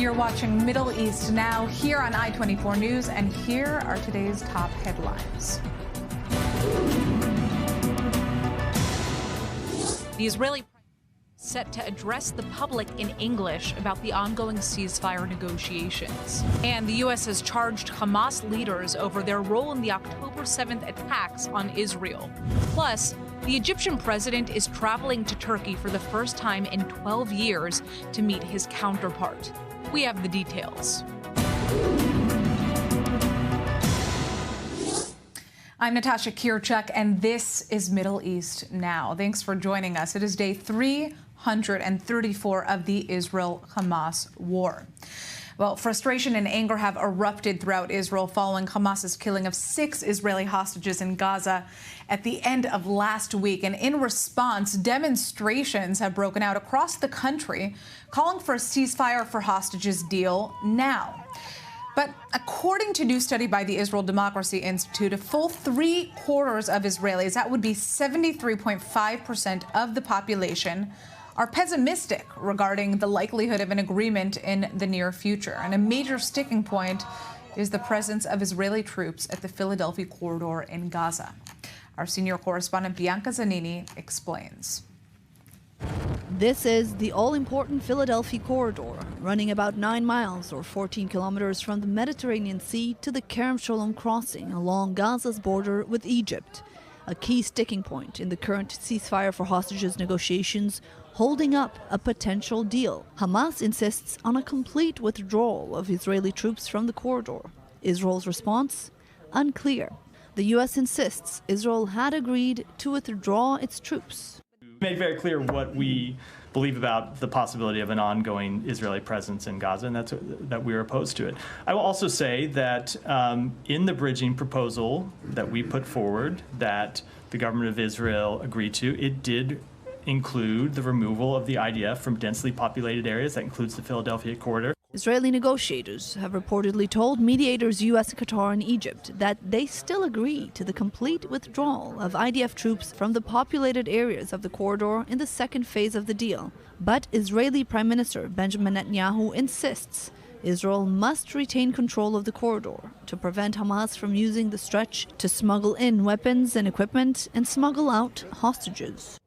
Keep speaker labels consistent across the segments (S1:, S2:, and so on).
S1: You're watching Middle East Now here on I-24 News, and here are today's top headlines.
S2: The Israeli set to address the public in English about the ongoing ceasefire negotiations. And the U.S. has charged Hamas leaders over their role in the October 7th attacks on Israel. Plus, the Egyptian president is traveling to Turkey for the first time in 12 years to meet his counterpart. We have the details.
S1: I'm Natasha Kirchuk, and this is Middle East Now. Thanks for joining us. It is day 334 of the Israel-Hamas war. Well, frustration and anger have erupted throughout Israel following Hamas's killing of 6 Israeli hostages in Gaza at the end of last week. And in response, demonstrations have broken out across the country calling for a ceasefire for hostages deal now. But according to a new study by the Israel Democracy Institute, a full 3/4 of Israelis, that would be 73.5% of the population, are pessimistic regarding the likelihood of an agreement in the near future. And a major sticking point is the presence of Israeli troops at the Philadelphia corridor in Gaza. Our senior correspondent Bianca Zanini explains.
S3: This is the all-important Philadelphia corridor, running about 9 miles or 14 kilometers from the Mediterranean Sea to the Kerem Shalom crossing along Gaza's border with Egypt, a key sticking point in the current ceasefire for hostages negotiations, holding up a potential deal. Hamas insists on a complete withdrawal of Israeli troops from the corridor. Israel's response? Unclear. The U.S. insists Israel had agreed to withdraw its troops.
S4: Made very clear what we believe about the possibility of an ongoing Israeli presence in Gaza, and that we are opposed to it. I will also say that in the bridging proposal that we put forward that the government of Israel agreed to, it did include the removal of the IDF from densely populated areas. That includes the Philadelphia corridor.
S3: Israeli negotiators have reportedly told mediators U.S., Qatar, and Egypt that they still agree to the complete withdrawal of IDF troops from the populated areas of the corridor in the second phase of the deal. But Israeli Prime Minister Benjamin Netanyahu insists Israel must retain control of the corridor to prevent Hamas from using the stretch to smuggle in weapons and equipment and smuggle out hostages.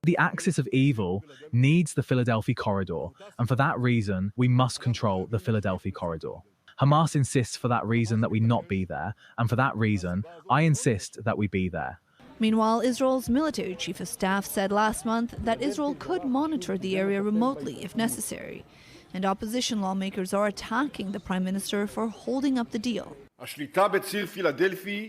S5: The axis of evil needs the Philadelphia corridor, and for that reason, we must control the Philadelphia corridor. Hamas insists for that reason that we not be there, and for that reason, I insist that we be there.
S3: Meanwhile, Israel's military chief of staff said last month that Israel could monitor the area remotely if necessary, and opposition lawmakers are attacking the prime minister for holding up the deal.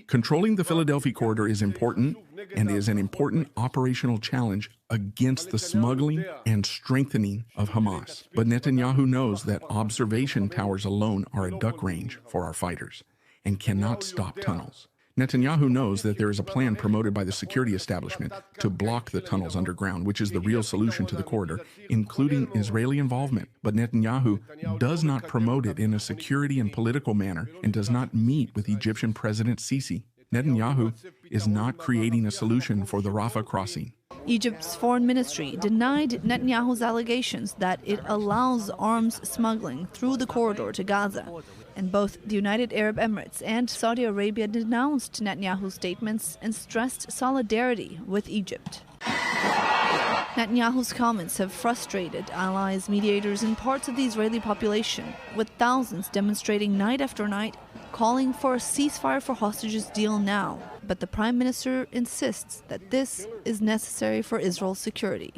S6: Controlling the Philadelphia corridor is important and is an important operational challenge against the smuggling and strengthening of Hamas. But Netanyahu knows that observation towers alone are a duck range for our fighters and cannot stop tunnels. Netanyahu knows that there is a plan promoted by the security establishment to block the tunnels underground, which is the real solution to the corridor, including Israeli involvement. But Netanyahu does not promote it in a security and political manner and does not meet with Egyptian President Sisi. Netanyahu is not creating a solution for the Rafah crossing.
S3: Egypt's foreign ministry denied Netanyahu's allegations that it allows arms smuggling through the corridor to Gaza. And both the United Arab Emirates and Saudi Arabia denounced Netanyahu's statements and stressed solidarity with Egypt. Netanyahu's comments have frustrated allies, mediators, and parts of the Israeli population, with thousands demonstrating night after night, calling for a ceasefire for hostages deal now. But the prime minister insists that this is necessary for Israel's security.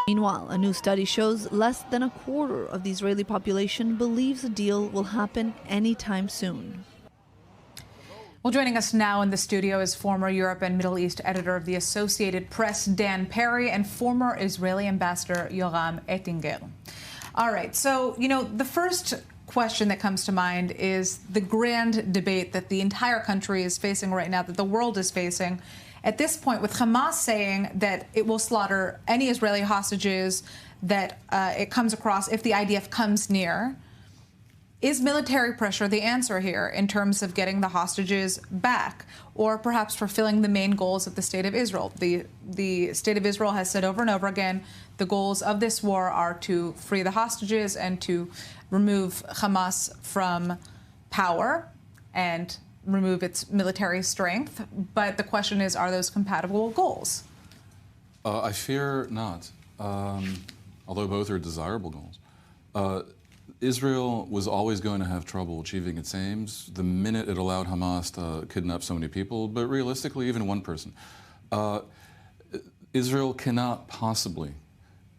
S3: Meanwhile, a new study shows less than a quarter of the Israeli population believes a deal will happen anytime soon.
S1: Well, joining us now in the studio is former Europe and Middle East editor of the Associated Press, Dan Perry, and former Israeli ambassador, Yoram Ettinger. All right, so, the first question that comes to mind is the grand debate that the entire country is facing right now, that the world is facing. At this point, with Hamas saying that it will slaughter any Israeli hostages that it comes across if the IDF comes near, Is military pressure the answer here in terms of getting the hostages back, or perhaps fulfilling the main goals of the State of Israel? The State of Israel has said over and over again the goals of this war are to free the hostages and to remove Hamas from power and remove its military strength. But the question is, are those compatible goals?
S7: I fear not, although both are desirable goals. Israel was always going to have trouble achieving its aims the minute it allowed Hamas to kidnap so many people, but realistically, even one person. Israel cannot possibly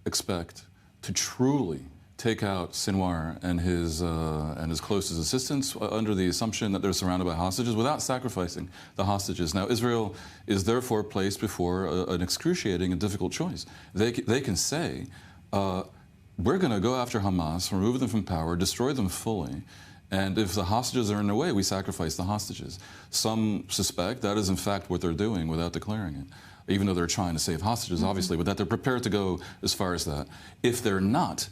S7: expect to truly take out Sinwar and his closest assistants under the assumption that they're surrounded by hostages without sacrificing the hostages. Now, Israel is therefore placed before an excruciating and difficult choice. They can say, we're going to go after Hamas, remove them from power, destroy them fully, and if the hostages are in their way, we sacrifice the hostages. Some suspect that is in fact what they're doing without declaring it, even though they're trying to save hostages, obviously, but that they're prepared to go as far as that. If they're not,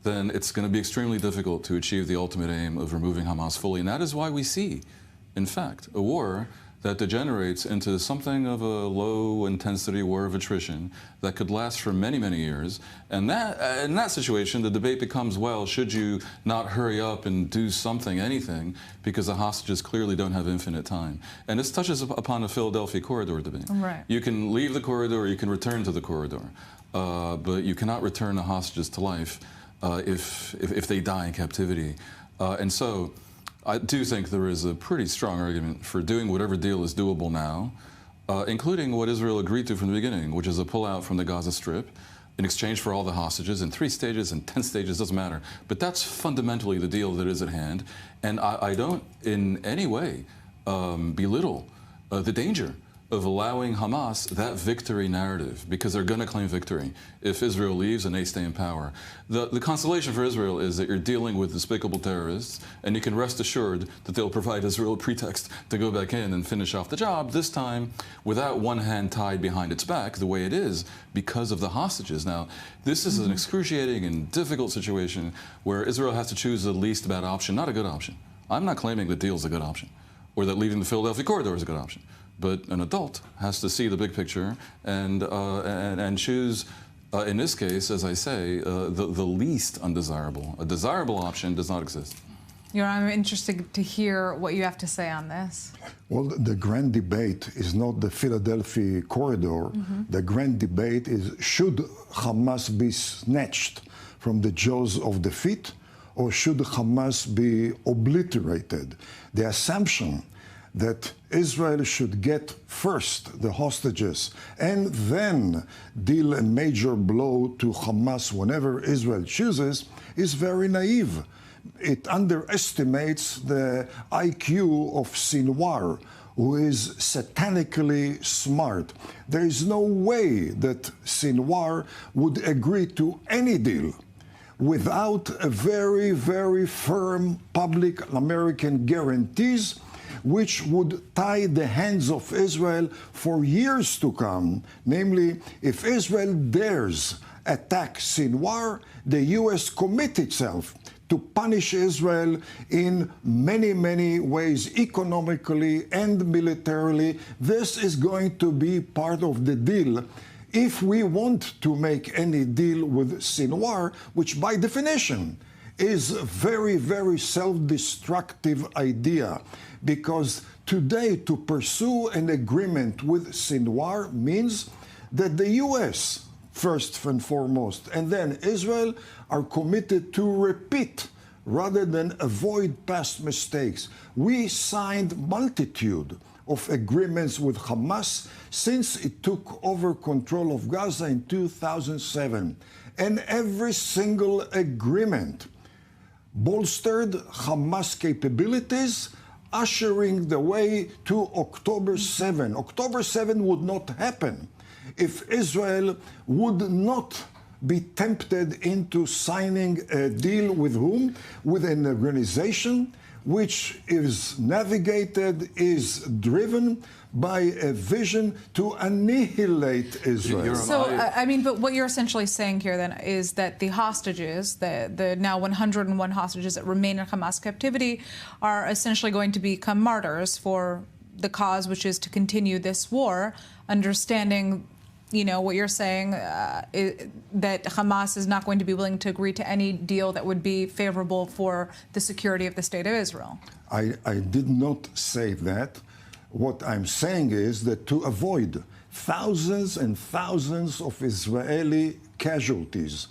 S7: then it's going to be extremely difficult to achieve the ultimate aim of removing Hamas fully. And that is why we see, in fact, a war that degenerates into something of a low-intensity war of attrition that could last for many, many years. And that, in that situation, the debate becomes, well, should you not hurry up and do something, anything, because the hostages clearly don't have infinite time. And this touches upon the Philadelphia corridor debate.
S1: Right.
S7: You can leave the corridor, or you can return to the corridor, but you cannot return the hostages to life if they die in captivity. And so I do think there is a pretty strong argument for doing whatever deal is doable now, including what Israel agreed to from the beginning, which is a pullout from the Gaza Strip in exchange for all the hostages in 3 stages and 10 stages, doesn't matter. But that's fundamentally the deal that is at hand. And I don't in any way belittle the danger of allowing Hamas that victory narrative, because they're going to claim victory if Israel leaves and they stay in power. The consolation for Israel is that you're dealing with despicable terrorists, and you can rest assured that they'll provide Israel a pretext to go back in and finish off the job, this time without one hand tied behind its back the way it is because of the hostages. Now, this is an excruciating and difficult situation where Israel has to choose the least bad option, not a good option. I'm not claiming that deal is a good option or that leaving the Philadelphia corridor is a good option. But an adult has to see the big picture and choose, in this case, as I say, the least undesirable. A desirable option does not exist.
S1: I'm interested to hear what you have to say on this.
S8: Well, the grand debate is not the Philadelphia corridor. The grand debate is, should Hamas be snatched from the jaws of defeat, or should Hamas be obliterated? The assumption that Israel should get first the hostages and then deal a major blow to Hamas whenever Israel chooses is very naive. It underestimates the IQ of Sinwar, who is satanically smart. There is no way that Sinwar would agree to any deal without a very, very firm public American guarantees which would tie the hands of Israel for years to come. Namely, if Israel dares attack Sinwar, the U.S. commit itself to punish Israel in many, many ways, economically and militarily. This is going to be part of the deal if we want to make any deal with Sinwar, which by definition is a very, very self-destructive idea, because today to pursue an agreement with Sinwar means that the U.S., first and foremost, and then Israel are committed to repeat rather than avoid past mistakes. We signed multitude of agreements with Hamas since it took over control of Gaza in 2007. And every single agreement bolstered Hamas capabilities, ushering the way to October 7. October 7 would not happen if Israel would not be tempted into signing a deal with whom? With an organization which is navigated, is driven by a vision to annihilate Israel.
S1: So, I mean, but what you're essentially saying here then is that the hostages, the now 101 hostages that remain in Hamas captivity, are essentially going to become martyrs for the cause, which is to continue this war, understanding, you know, what you're saying, that Hamas is not going to be willing to agree to any deal that would be favorable for the security of the state of Israel.
S8: I did not say that. What I'm saying is that to avoid thousands and thousands of Israeli casualties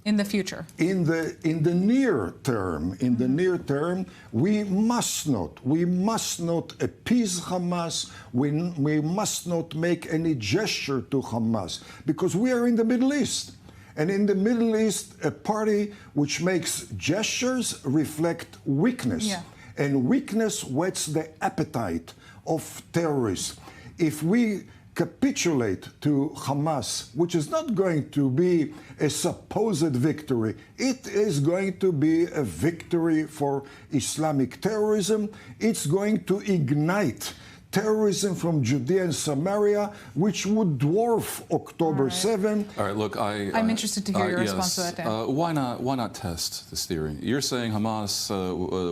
S1: in the future,
S8: in the near term, we must not appease Hamas. We must not make any gesture to Hamas, because we are in the Middle East. And in the Middle East, a party which makes gestures reflect weakness.
S1: Yeah.
S8: And weakness whets the appetite of terrorists. If we capitulate to Hamas, which is not going to be a supposed victory, it is going to be a victory for Islamic terrorism. It's going to ignite terrorism from Judea and Samaria, which would dwarf October 7.
S7: All right, look,
S1: I'm interested to hear your response to that, Dan.
S7: Why not test this theory? You're saying Hamas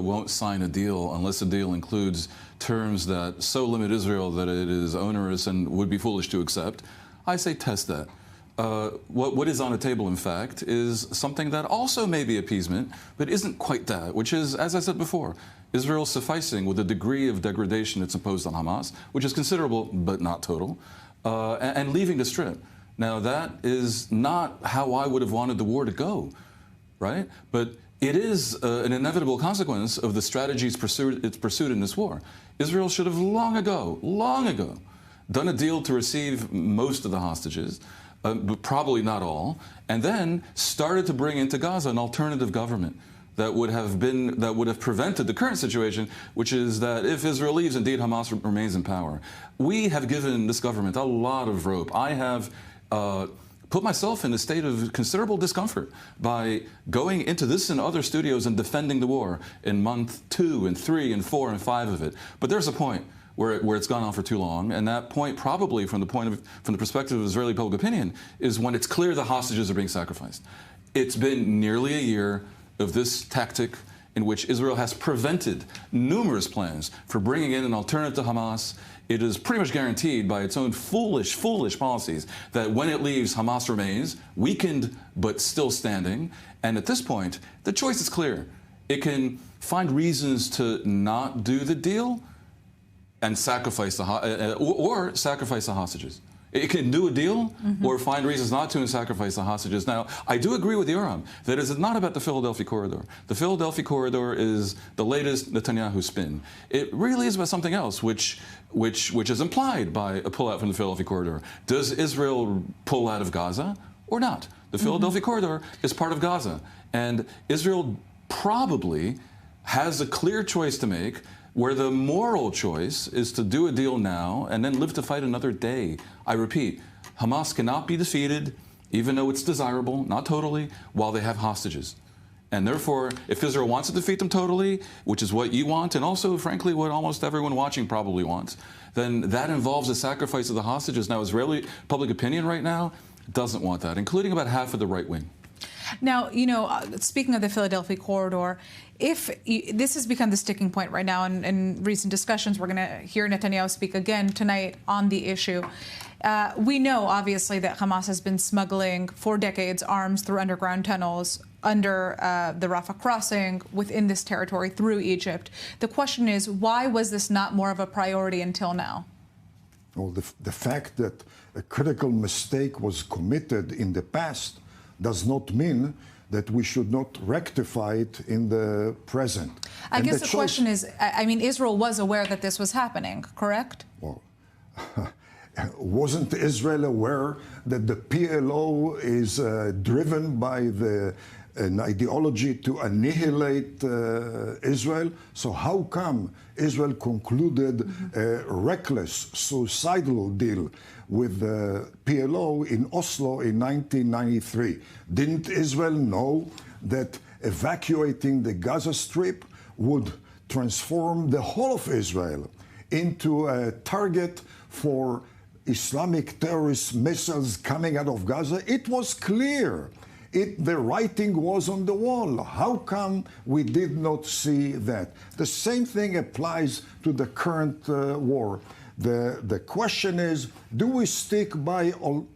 S7: won't sign a deal unless the deal includes terms that so limit Israel that it is onerous and would be foolish to accept. I say test that. What is on the table, in fact, is something that also may be appeasement, but isn't quite that, which is, as I said before, Israel sufficing with the degree of degradation it's imposed on Hamas, which is considerable but not total, and leaving the Strip. Now, that is not how I would have wanted the war to go, right? But it is an inevitable consequence of the strategies it's pursued in this war. Israel should have long ago, done a deal to receive most of the hostages, but probably not all, and then started to bring into Gaza an alternative government that would have prevented the current situation, which is that if Israel leaves, indeed Hamas remains in power. We have given this government a lot of rope. I have put myself in a state of considerable discomfort by going into this and other studios and defending the war in month 2 and 3 and 4 and 5 of it. But there's a point where it's gone on for too long, and that point probably from the perspective of Israeli public opinion is when it's clear the hostages are being sacrificed. It's been nearly a year of this tactic in which Israel has prevented numerous plans for bringing in an alternative to Hamas. It is pretty much guaranteed by its own foolish policies that when it leaves, Hamas remains, weakened but still standing. And at this point, the choice is clear. It can find reasons to not do the deal and sacrifice or sacrifice the hostages. It can do a deal or find reasons not to and sacrifice the hostages. Now, I do agree with Yoram that it is not about the Philadelphia corridor. The Philadelphia corridor is the latest Netanyahu spin. It really is about something else, which is implied by a pullout from the Philadelphia corridor. Does Israel pull out of Gaza or not? The Philadelphia corridor is part of Gaza, and Israel probably has a clear choice to make, where the moral choice is to do a deal now and then live to fight another day. I repeat, Hamas cannot be defeated, even though it's desirable, not totally, while they have hostages. And therefore, if Israel wants to defeat them totally, which is what you want, and also, frankly, what almost everyone watching probably wants, then that involves a sacrifice of the hostages. Now, Israeli public opinion right now doesn't want that, including about half of the right wing.
S1: Now, you know, speaking of the Philadelphia corridor, this has become the sticking point right now in recent discussions. We're going to hear Netanyahu speak again tonight on the issue. We know, obviously, that Hamas has been smuggling for decades arms through underground tunnels under the Rafah crossing within this territory through Egypt. The question is, why was this not more of a priority until now?
S8: Well, the fact that a critical mistake was committed in the past does not mean that we should not rectify it in the present.
S1: I guess the question is, I mean, Israel was aware that this was happening, correct?
S8: Well, wasn't Israel aware that the PLO is driven by an ideology to annihilate Israel? So how come Israel concluded a reckless, suicidal deal with the PLO in Oslo in 1993? Didn't Israel know that evacuating the Gaza Strip would transform the whole of Israel into a target for Islamic terrorist missiles coming out of Gaza, it was clear. The writing was on the wall. How come we did not see that? The same thing applies to the current war. The question is, do we stick by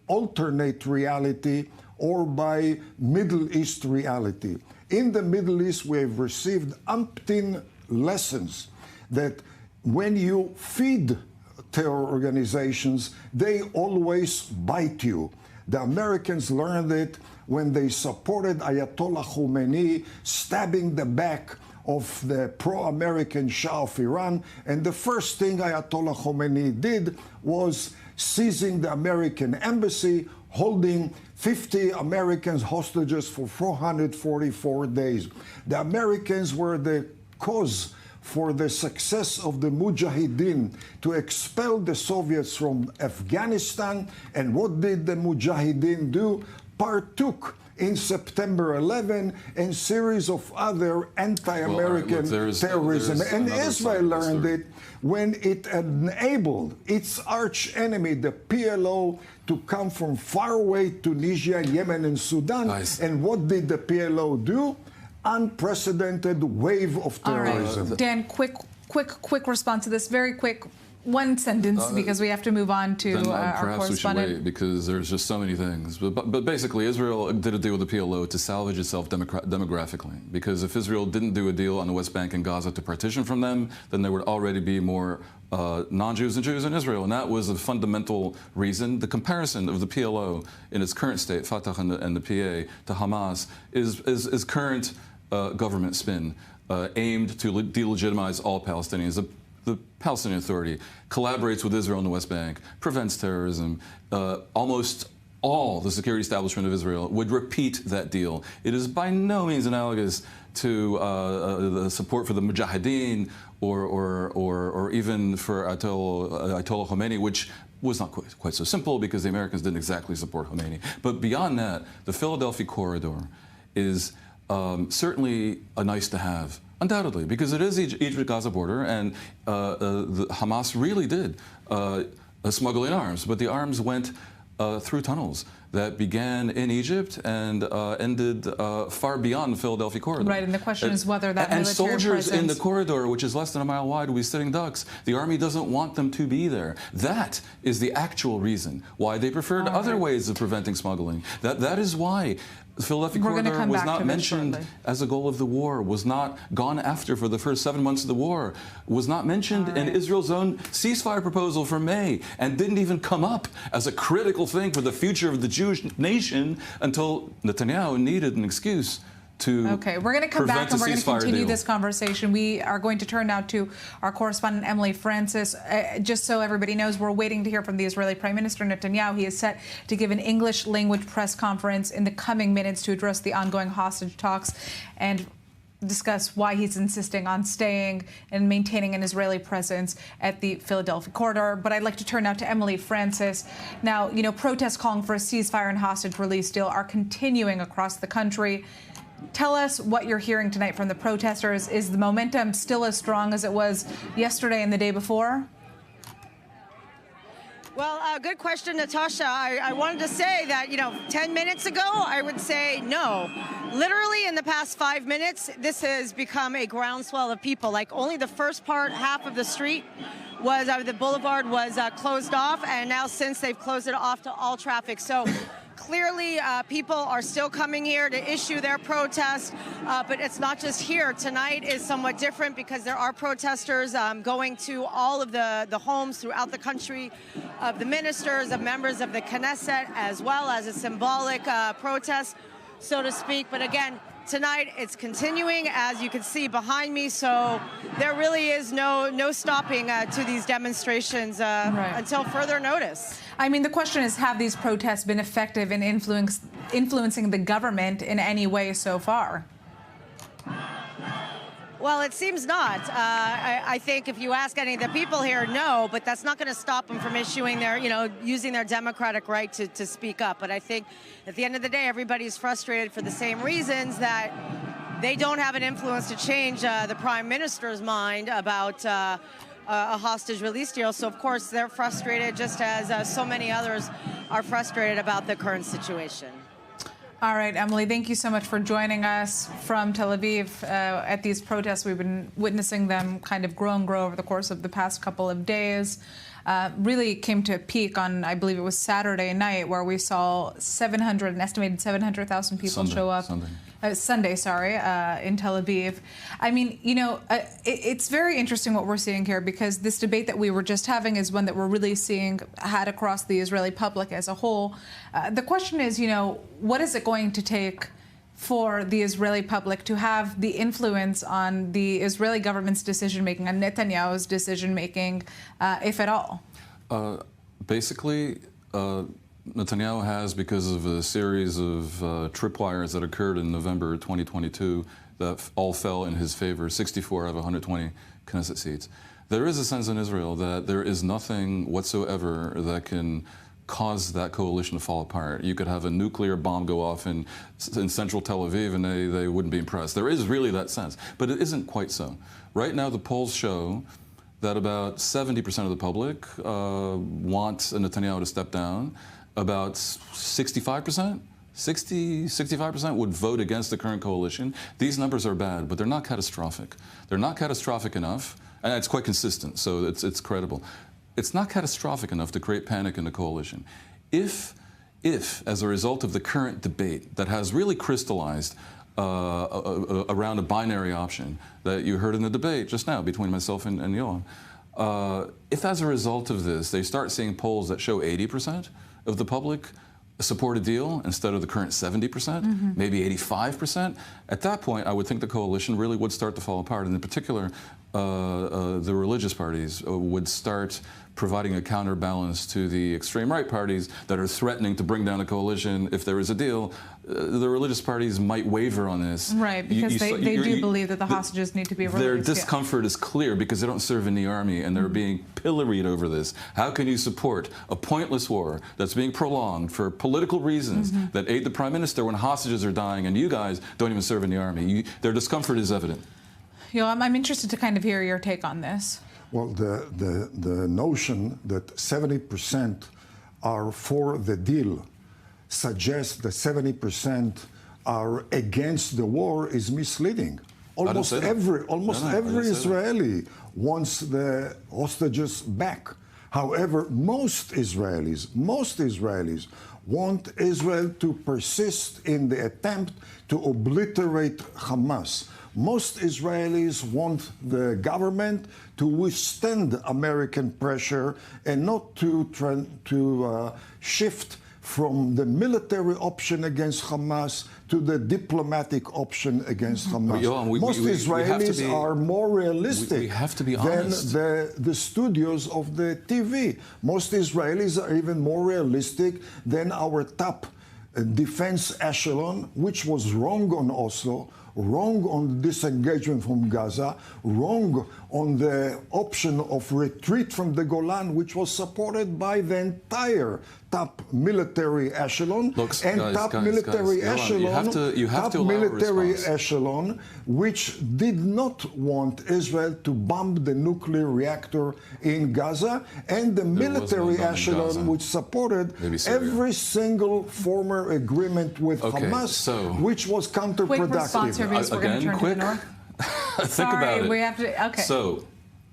S8: alternate reality or by Middle East reality? In the Middle East, we have received umpteen lessons that when you feed terror organizations, they always bite you. The Americans learned it when they supported Ayatollah Khomeini stabbing the back of the pro-American Shah of Iran. And the first thing Ayatollah Khomeini did was seizing the American embassy, holding 50 Americans hostages for 444 days. The Americans were the cause for the success of the Mujahideen to expel the Soviets from Afghanistan. And what did the Mujahideen do? Partook in September 11 and series of other anti-American terrorism. And Israel learned it when it enabled its arch enemy, the PLO, to come from faraway Tunisia, Yemen, and Sudan. And what did the PLO do? Unprecedented wave of terrorism.
S1: All right. Dan, quick response to this. Very quick, one sentence, because we have to move on to our
S7: perhaps
S1: correspondent.
S7: We should wait, because there's just so many things. But basically, Israel did a deal with the PLO to salvage itself demographically. Because if Israel didn't do a deal on the West Bank and Gaza to partition from them, then there would already be more non-Jews and Jews in Israel. And that was a fundamental reason. The comparison of the PLO in its current state, Fatah and the PA, to Hamas is current government spin aimed to delegitimize all Palestinians. The Palestinian Authority collaborates with Israel in the West Bank, prevents terrorism. Almost all the security establishment of Israel would repeat that deal. It is by no means analogous to the support for the Mujahideen or even for Ayatollah Khomeini, which was not quite so simple because the Americans didn't exactly support Khomeini. But beyond that, the Philadelphia corridor is certainly a nice to have, undoubtedly, because it is Egypt-Gaza border, and the Hamas really did smuggle in arms, but the arms went through tunnels that began in Egypt and ended far beyond the Philadelphia corridor.
S1: Right, and the question is whether that military
S7: soldiers
S1: presence...
S7: in the corridor, which is less than a mile wide, will be sitting ducks. The army doesn't want them to be there. That is the actual reason why they preferred other ways of preventing smuggling. That is why the Philadelphia corridor was not mentioned as a goal of the war, was not gone after for the first 7 months of the war, was not mentioned in Israel's own ceasefire proposal for May, and didn't even come up as a critical thing for the future of the Jewish nation until Netanyahu needed an excuse to
S1: Okay, we're going to come back and we're going to continue this conversation. We are going to turn now to our correspondent, Emily Francis. Just so everybody knows, we're waiting to hear from the Israeli Prime Minister Netanyahu. He is set to give an English-language press conference in the coming minutes to address the ongoing hostage talks and discuss why he's insisting on staying and maintaining an Israeli presence at the Philadelphia corridor. But I'd like to turn now to Emily Francis. Now, you know, protests calling for a ceasefire and hostage release deal are continuing across the country. Tell us what you're hearing tonight from the protesters. Is the momentum still as strong as it was yesterday and the day before?
S9: Well, good question, Natasha. I wanted to say that, 10 minutes ago, I would say no. Literally in the past 5 minutes, this has become a groundswell of people. Like only the first half of the street was, the boulevard was closed off, and now since they've closed it off to all traffic. So clearly, people are still coming here to issue their protest, but it's not just here. Tonight is somewhat different because there are protesters going to all of the homes throughout the country of the ministers, of members of the Knesset, as well as a symbolic protest, so to speak. But again, tonight it's continuing, as you can see behind me, so there really is no stopping to these demonstrations until further notice.
S1: I mean, the question is, have these protests been effective in influencing the government in any way so far?
S9: Well, it seems not. I think if you ask any of the people here, no, but that's not going to stop them from issuing their, using their democratic right to speak up. But I think at the end of the day, everybody's frustrated for the same reasons, that they don't have an influence to change the prime minister's mind about a hostage release deal. So, of course, they're frustrated, just as so many others are frustrated about the current situation.
S1: All right, Emily, thank you so much for joining us from Tel Aviv at these protests. We've been witnessing them kind of grow and grow over the course of the past couple of days. Really came to a peak on, I believe it was Saturday night, where we saw an estimated 700,000 people show up. Sunday, in Tel Aviv. I mean, you know, it's very interesting what we're seeing here, because this debate that we were just having is one that we're really seeing had across the Israeli public as a whole. The question is, you know, what is it going to take for the Israeli public to have the influence on the Israeli government's decision-making, on Netanyahu's decision-making, if at all?
S7: Basically, Netanyahu has, because of a series of tripwires that occurred in November 2022 that all fell in his favor, 64 out of 120 Knesset seats. There is a sense in Israel that there is nothing whatsoever that can cause that coalition to fall apart. You could have a nuclear bomb go off in central Tel Aviv and they wouldn't be impressed. There is really that sense, but it isn't quite so. Right now, the polls show that about 70% of the public want Netanyahu to step down. About 65%, 65% would vote against the current coalition. These numbers are bad, but they're not catastrophic. They're not catastrophic enough, and it's quite consistent, so it's credible. It's not catastrophic enough to create panic in the coalition. If as a result of the current debate that has really crystallized around a binary option that you heard in the debate just now between myself and Yoav, if as a result of this they start seeing polls that show 80% of the public support a deal instead of the current 70%, maybe 85%, at that point I would think the coalition really would start to fall apart. And in particular, the religious parties would start providing a counterbalance to the extreme right parties that are threatening to bring down a coalition if there is a deal. The religious parties might waver on this.
S1: Right, because they do believe that the hostages need to be released.
S7: Their discomfort is clear because they don't serve in the army and they're being pilloried over this. How can you support a pointless war that's being prolonged for political reasons that aid the prime minister when hostages are dying and you guys don't even serve in the army? Their discomfort is evident.
S1: Yoav, I'm interested to kind of hear your take on this.
S8: Well, the notion that 70% are for the deal suggests that 70% are against the war is misleading. Almost every Israeli wants the hostages back. However, most Israelis want Israel to persist in the attempt to obliterate Hamas. Most Israelis want the government to withstand American pressure and not to shift from the military option against Hamas to the diplomatic option against Hamas. Most Israelis are more realistic than the studios of the TV. Most Israelis are even more realistic than our top defense echelon, which was wrong on Oslo, wrong on the disengagement from Gaza, wrong on the option of retreat from the Golan, which was supported by the entire top military echelon, echelon, which did not want Israel to bomb the nuclear reactor in Gaza, and the military echelon which supported every single former agreement with Hamas, which was counterproductive.
S7: Again, quick. Think about it.
S1: We have to. Okay.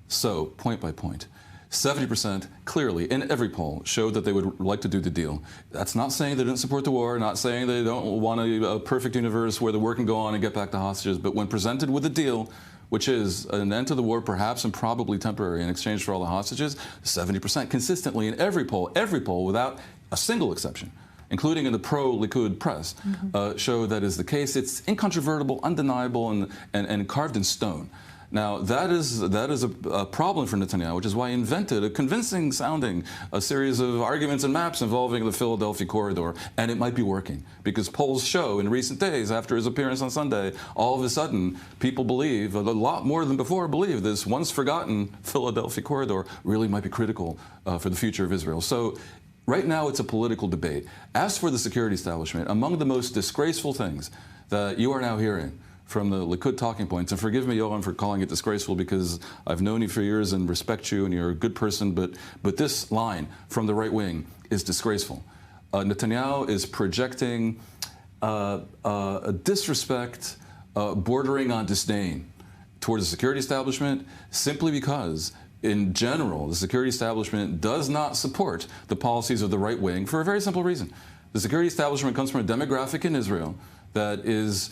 S7: So point by point. 70% clearly in every poll showed that they would like to do the deal. That's not saying they didn't support the war, not saying they don't want a perfect universe where the war can go on and get back to hostages, but when presented with a deal, which is an end to the war, perhaps and probably temporary in exchange for all the hostages, 70% consistently in every poll without a single exception, including in the pro-Likud press, show that is the case. It's incontrovertible, undeniable, and carved in stone. Now, that is a problem for Netanyahu, which is why he invented a convincing-sounding series of arguments and maps involving the Philadelphia corridor, and it might be working, because polls show in recent days, after his appearance on Sunday, all of a sudden, people believe, a lot more than before believe, this once-forgotten Philadelphia corridor really might be critical for the future of Israel. So, right now, it's a political debate. As for the security establishment, among the most disgraceful things that you are now hearing from the Likud talking points, and forgive me, Yoram, for calling it disgraceful because I've known you for years and respect you and you're a good person, but this line from the right wing is disgraceful. Netanyahu is projecting a disrespect bordering on disdain towards the security establishment simply because, in general, the security establishment does not support the policies of the right wing for a very simple reason. The security establishment comes from a demographic in Israel that is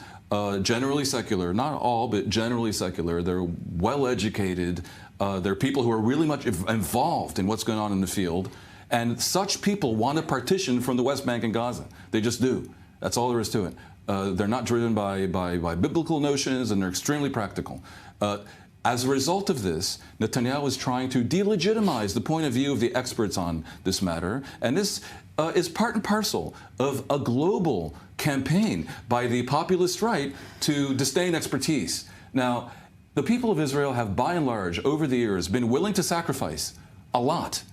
S7: generally secular, not all, but generally secular. They're well-educated. They're people who are really much involved in what's going on in the field. And such people want to partition from the West Bank and Gaza. They just do. That's all there is to it. They're not driven by biblical notions, and they're extremely practical. As a result of this, Netanyahu is trying to delegitimize the point of view of the experts on this matter, and this is part and parcel of a global campaign by the populist right to disdain expertise. Now, the people of Israel have, by and large, over the years, been willing to sacrifice a lot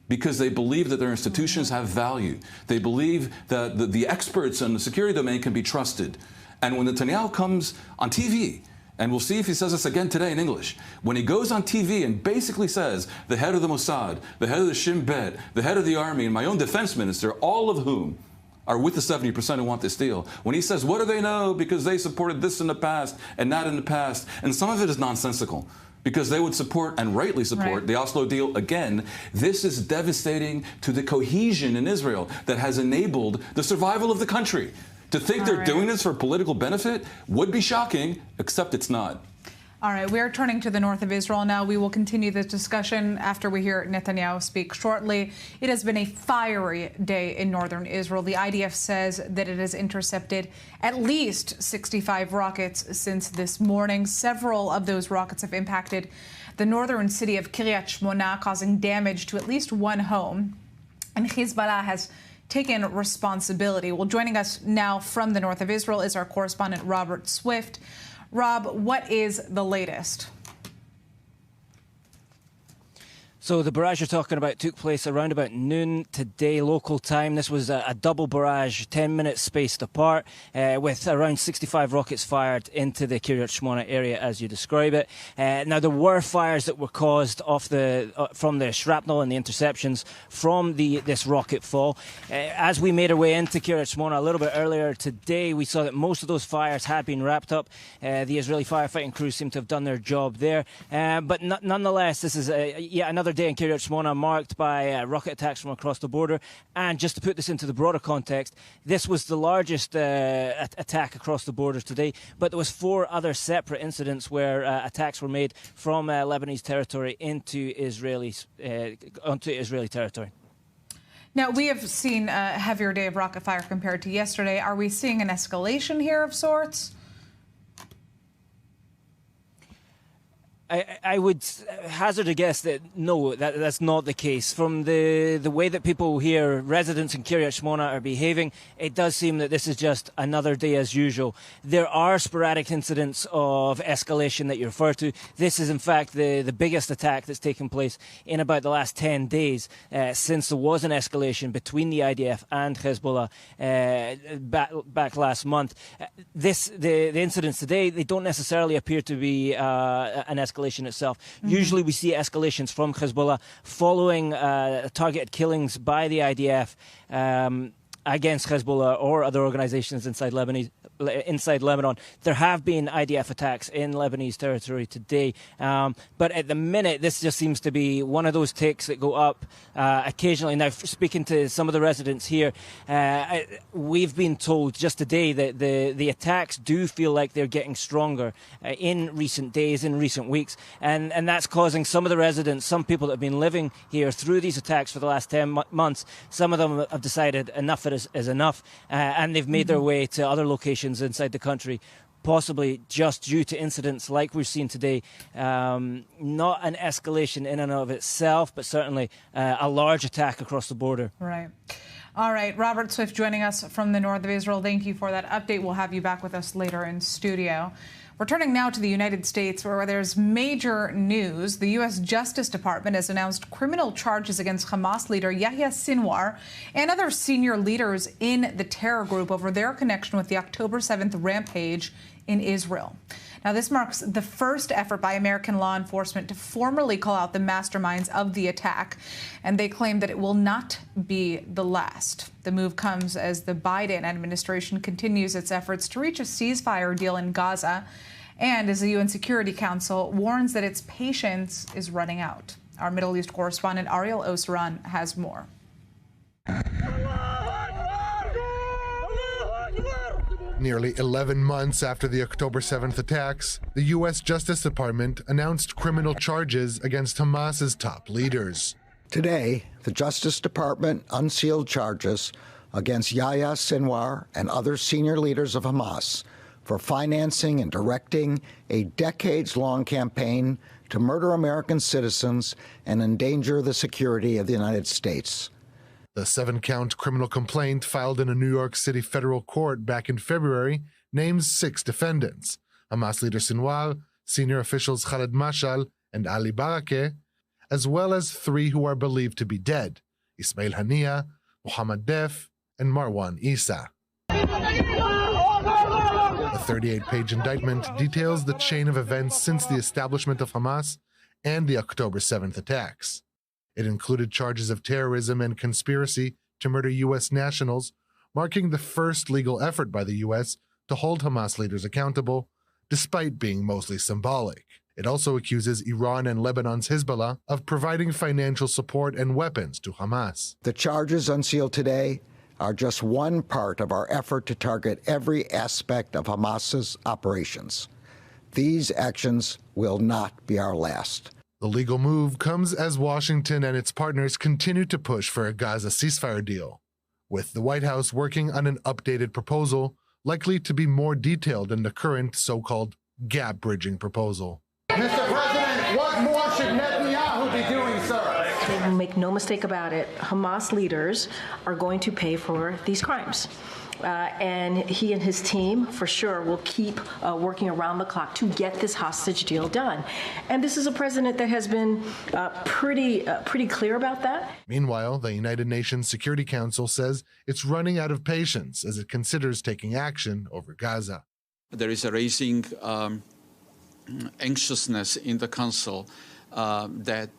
S7: because they believe that their institutions have value. They believe that the experts in the security domain can be trusted. And when Netanyahu comes on TV, and we'll see if he says this again today in English, when he goes on TV and basically says the head of the Mossad, the head of the Shin Bet, the head of the army, and my own defense minister, all of whom are with the 70% who want this deal, when he says, what do they know because they supported this in the past and not in the past, and some of it is nonsensical, because they would support, and rightly support, the Oslo deal again. This is devastating to the cohesion in Israel that has enabled the survival of the country. To think they're doing this for political benefit would be shocking, except it's not.
S1: All right, we are turning to the north of Israel now. We will continue this discussion after we hear Netanyahu speak shortly. It has been a fiery day in northern Israel. The IDF says that it has intercepted at least 65 rockets since this morning. Several of those rockets have impacted the northern city of Kiryat Shmona, causing damage to at least one home. And Hezbollah has taken responsibility. Well, joining us now from the north of Israel is our correspondent, Robert Swift. Rob, what is the latest?
S10: So the barrage you're talking about took place around about noon today, local time. This was a double barrage, 10 minutes spaced apart, with around 65 rockets fired into the Kiryat Shmona area, as you describe it. Now, there were fires that were caused from the shrapnel and the interceptions from this rocket fall. As we made our way into Kiryat Shmona a little bit earlier today, we saw that most of those fires had been wrapped up. The Israeli firefighting crews seem to have done their job there. But nonetheless, this is yet another day in Kiryat Shmona marked by rocket attacks from across the border. And just to put this into the broader context, this was the largest attack across the borders today, but there was 4 other separate incidents where attacks were made from Lebanese territory onto Israeli territory.
S1: Now, we have seen a heavier day of rocket fire compared to yesterday. Are we seeing an escalation here of sorts?
S10: I would hazard a guess that no, that's not the case. From the way that people here, residents in Kiryat Shmona, are behaving, it does seem that this is just another day as usual. There are sporadic incidents of escalation that you refer to. This is, in fact, the biggest attack that's taken place in about the last 10 days since there was an escalation between the IDF and Hezbollah back last month. The incidents today, they don't necessarily appear to be an escalation itself. Usually we see escalations from Hezbollah following targeted killings by the IDF against Hezbollah or other organizations inside Lebanon. There have been IDF attacks in Lebanese territory today, but at the minute this just seems to be one of those ticks that go up occasionally. Now, speaking to some of the residents here, we've been told just today that the attacks do feel like they're getting stronger in recent days, in recent weeks, and that's causing some of the residents, some people that have been living here through these attacks for the last 10 months, some of them have decided enough is enough, and they've made their way to other locations inside the country, possibly just due to incidents like we've seen today. Not an escalation in and of itself, but certainly a large attack across the border.
S1: Right. All right, Robert Swift joining us from the north of Israel. Thank you for that update. We'll have you back with us later in studio. We're turning now to the United States, where there's major news. The U.S. Justice Department has announced criminal charges against Hamas leader Yahya Sinwar and other senior leaders in the terror group over their connection with the October 7th rampage in Israel. Now, this marks the first effort by American law enforcement to formally call out the masterminds of the attack, and they claim that it will not be the last. The move comes as the Biden administration continues its efforts to reach a ceasefire deal in Gaza, and as the UN Security Council warns that its patience is running out. Our Middle East correspondent Ariel Osran has more.
S11: Nearly 11 months after the October 7th attacks, the U.S. Justice Department announced criminal charges against Hamas's top leaders.
S12: Today, the Justice Department unsealed charges against Yahya Sinwar and other senior leaders of Hamas for financing and directing a decades-long campaign to murder American citizens and endanger the security of the United States.
S11: The 7-count criminal complaint filed in a New York City federal court back in February names 6 defendants: Hamas leader Sinwar, senior officials Khaled Mashal and Ali Barakeh, as well as 3 who are believed to be dead: Ismail Haniya, Mohammed Def, and Marwan Issa. A 38-page indictment details the chain of events since the establishment of Hamas and the October 7th attacks. It included charges of terrorism and conspiracy to murder U.S. nationals, marking the first legal effort by the U.S. to hold Hamas leaders accountable, despite being mostly symbolic. It also accuses Iran and Lebanon's Hezbollah of providing financial support and weapons to Hamas.
S12: The charges unsealed today are just one part of our effort to target every aspect of Hamas's operations. These actions will not be our last.
S11: The legal move comes as Washington and its partners continue to push for a Gaza ceasefire deal, with the White House working on an updated proposal likely to be more detailed than the current so-called gap-bridging proposal.
S13: Mr. President, what more should Netanyahu be doing, sir?
S14: Make no mistake about it, Hamas leaders are going to pay for these crimes. And he and his team, for sure, will keep working around the clock to get this hostage deal done. And this is a president that has been pretty clear about that.
S11: Meanwhile, the United Nations Security Council says it's running out of patience as it considers taking action over Gaza.
S15: There is a rising anxiousness in the Council that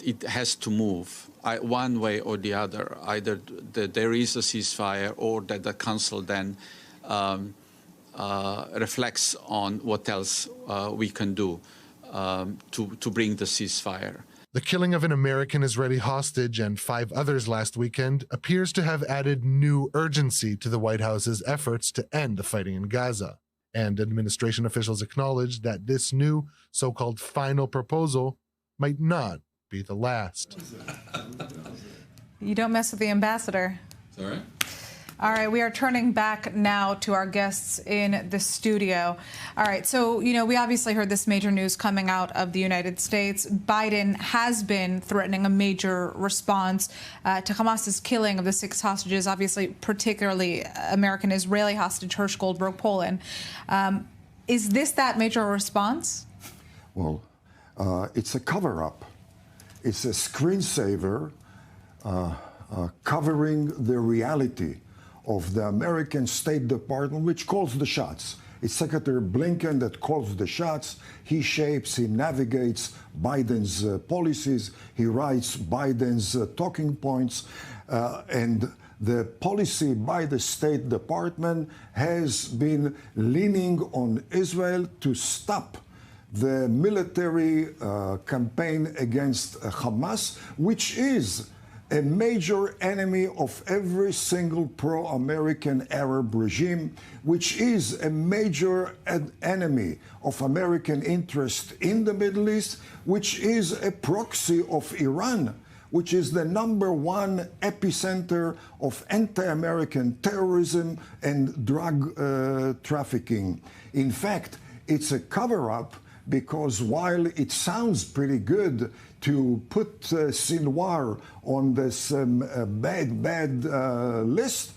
S15: it has to move one way or the other. Either there is a ceasefire or that the Council then reflects on what else we can do to bring the ceasefire.
S11: The killing of an American-Israeli hostage and 5 others last weekend appears to have added new urgency to the White House's efforts to end the fighting in Gaza. And administration officials acknowledged that this new so-called final proposal might not be the last.
S1: You don't mess with the ambassador.
S7: Sorry?
S1: All right, we are turning back now to our guests in the studio. All right, so, we obviously heard this major news coming out of the United States. Biden has been threatening a major response to Hamas's killing of the 6 hostages, obviously particularly American-Israeli hostage Hersh Goldberg Polin. Is this that major response?
S8: Well, it's a cover-up. It's a screensaver covering the reality of the American State Department, which calls the shots. It's Secretary Blinken that calls the shots. He shapes, he navigates Biden's policies. He writes Biden's talking points. And the policy by the State Department has been leaning on Israel to stop the military campaign against Hamas, which is a major enemy of every single pro-American Arab regime, which is a major enemy of American interest in the Middle East, which is a proxy of Iran, which is the #1 epicenter of anti-American terrorism and drug trafficking. In fact, it's a cover-up because while it sounds pretty good to put Sinwar on this bad list,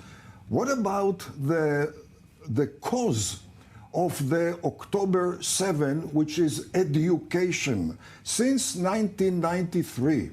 S8: what about the cause of the October 7, which is education? Since 1993,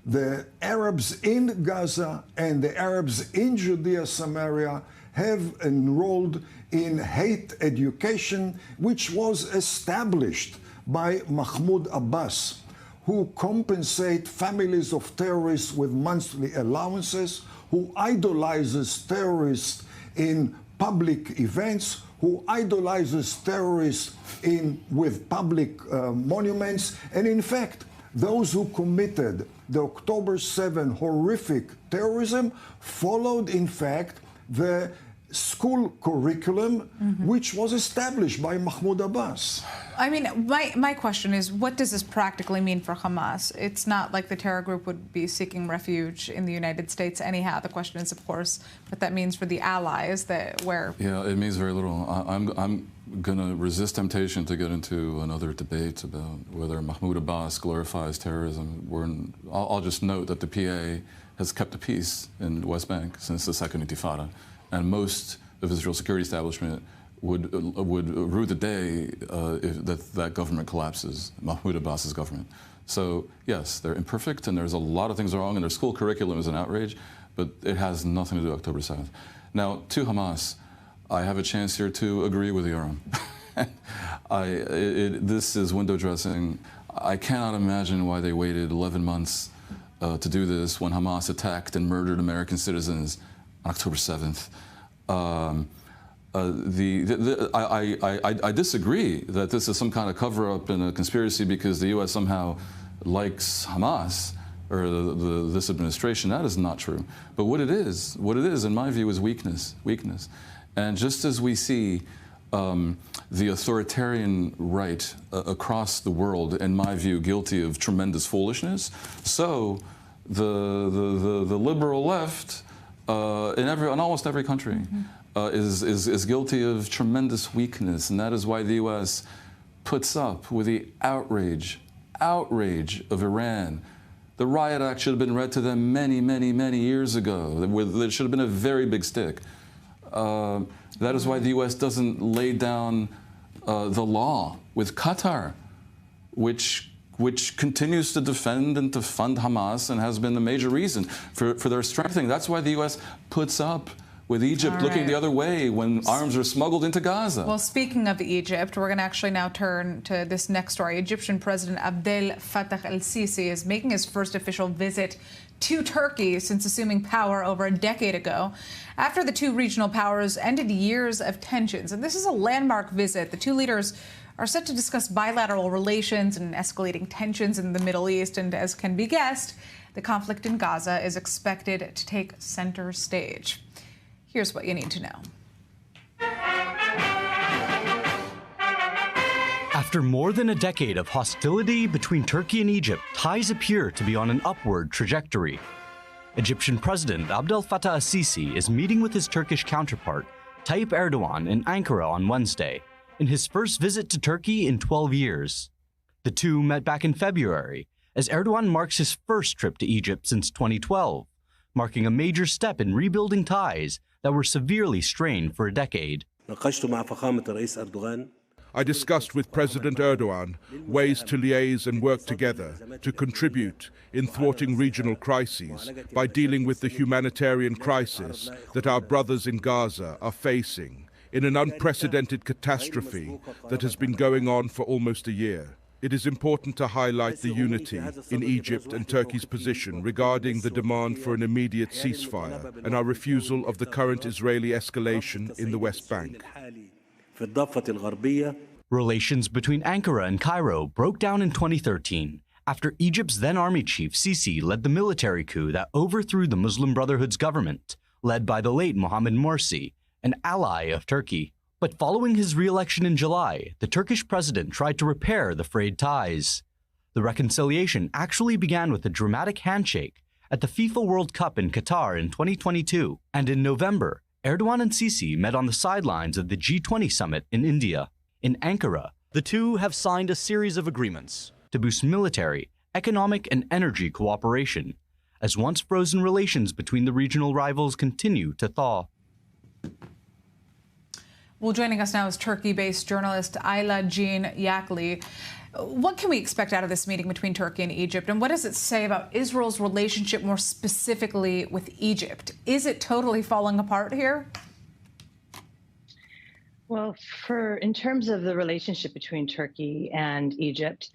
S8: the Arabs in Gaza and the Arabs in Judea Samaria have enrolled in hate education, which was established by Mahmoud Abbas, who compensate families of terrorists with monthly allowances, who idolizes terrorists in public events, who idolizes terrorists with public monuments, and in fact, those who committed the October 7 horrific terrorism followed, in fact, the school curriculum, which was established by Mahmoud Abbas.
S1: I mean, my question is, what does this practically mean for Hamas? It's not like the terror group would be seeking refuge in the United States anyhow. The question is, of course, what that means for the allies
S7: Yeah, it means very little. I'm going to resist temptation to get into another debate about whether Mahmoud Abbas glorifies terrorism. I'll just note that the PA has kept the peace in the West Bank since the Second Intifada, and most of Israel's security establishment would rue the day if that government collapses, Mahmoud Abbas's government. So yes, they're imperfect, and there's a lot of things wrong, and their school curriculum is an outrage, but it has nothing to do with October 7th. Now, to Hamas, I have a chance here to agree with Yoram. This is window dressing. I cannot imagine why they waited 11 months to do this when Hamas attacked and murdered American citizens on October 7th. I disagree that this is some kind of cover-up and a conspiracy because the U.S. somehow likes Hamas or this administration. That is not true. But what it is, in my view, is weakness. And just as we see the authoritarian right across the world, in my view, guilty of tremendous foolishness, so the liberal left in almost every country is guilty of tremendous weakness, and that is why the U.S. puts up with the outrage of Iran. The Riot Act should have been read to them many years ago. There should have been a very big stick. That is why the U.S. doesn't lay down the law with Qatar, which continues to defend and to fund Hamas and has been the major reason for their strengthening. That's why the U.S. puts up with Egypt looking the other way when arms are smuggled into Gaza.
S1: Well, speaking of Egypt, we're going to actually now turn to this next story. Egyptian President Abdel Fattah el-Sisi is making his first official visit to Turkey since assuming power over a decade ago, after the two regional powers ended years of tensions. And this is a landmark visit. The two leaders are set to discuss bilateral relations and escalating tensions in the Middle East. And as can be guessed, the conflict in Gaza is expected to take center stage. Here's what you need to know.
S16: After more than a decade of hostility between Turkey and Egypt, ties appear to be on an upward trajectory. Egyptian President Abdel Fattah el-Sisi is meeting with his Turkish counterpart, Tayyip Erdogan, in Ankara on Wednesday, in his first visit to Turkey in 12 years. The two met back in February, as Erdogan marks his first trip to Egypt since 2012, marking a major step in rebuilding ties that were severely strained for a decade.
S17: I discussed with President Erdogan ways to liaise and work together to contribute in thwarting regional crises by dealing with the humanitarian crisis that our brothers in Gaza are facing in an unprecedented catastrophe that has been going on for almost a year. It is important to highlight the unity in Egypt and Turkey's position regarding the demand for an immediate ceasefire and our refusal of the current Israeli escalation in the West Bank.
S16: Relations between Ankara and Cairo broke down in 2013 after Egypt's then army chief Sisi led the military coup that overthrew the Muslim Brotherhood's government, led by the late Mohamed Morsi, an ally of Turkey. But following his re-election in July, the Turkish president tried to repair the frayed ties. The reconciliation actually began with a dramatic handshake at the FIFA World Cup in Qatar in 2022, and in November, Erdogan and Sisi met on the sidelines of the G20 summit in India. In Ankara, The two have signed a series of agreements to boost military, economic, and energy cooperation, as once frozen relations between the regional rivals continue to thaw.
S1: Well, joining us now is Turkey-based journalist Ayla Jean Yakli. What can we expect out of this meeting between Turkey and Egypt, and what does it say about Israel's relationship more specifically with Egypt? Is it totally falling apart here?
S18: Well, in terms of the relationship between Turkey and Egypt,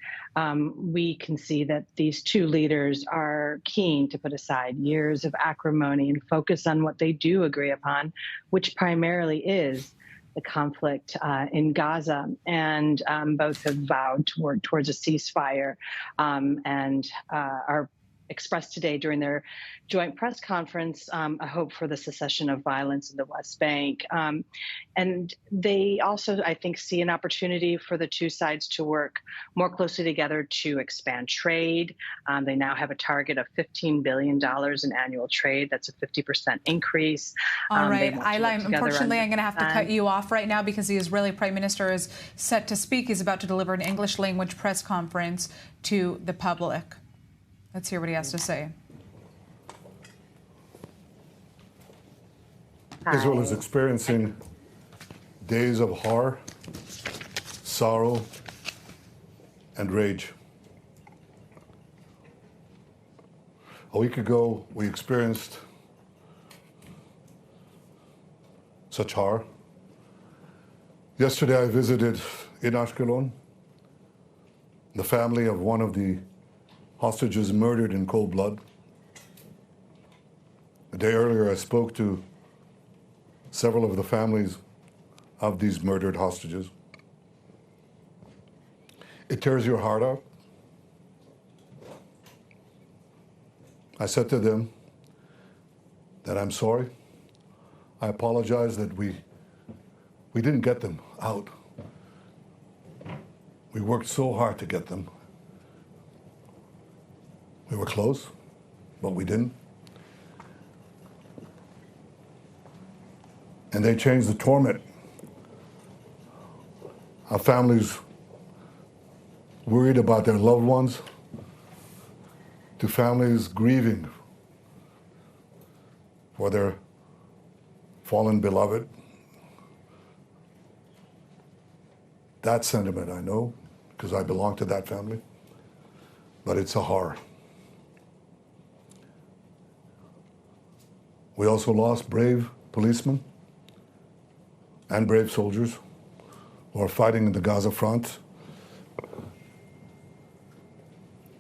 S18: we can see that these two leaders are keen to put aside years of acrimony and focus on what they do agree upon, which primarily is the conflict in Gaza, and both have vowed to work towards a ceasefire and are expressed today during their joint press conference a hope for the cessation of violence in the West Bank. And they also, I think, see an opportunity for the two sides to work more closely together to expand trade. They now have a target of $15 billion in annual trade. That's a 50% increase.
S1: All right, Ayla, unfortunately, I'm going to have to cut you off right now because the Israeli Prime Minister is set to speak. He's about to deliver an English language press conference to the public. Let's hear what he has to say.
S19: Israel is experiencing days of horror, sorrow, and rage. A week ago, we experienced such horror. Yesterday, I visited in Ashkelon the family of one of the hostages murdered in cold blood. A day earlier, I spoke to several of the families of these murdered hostages. It tears your heart out. I said to them that I'm sorry. I apologize that we didn't get them out. We worked so hard to get them. We were close, but we didn't. And they changed the torment. Our families worried about their loved ones to families grieving for their fallen beloved. That sentiment I know, because I belong to that family, but it's a horror. We also lost brave policemen and brave soldiers who are fighting in the Gaza front.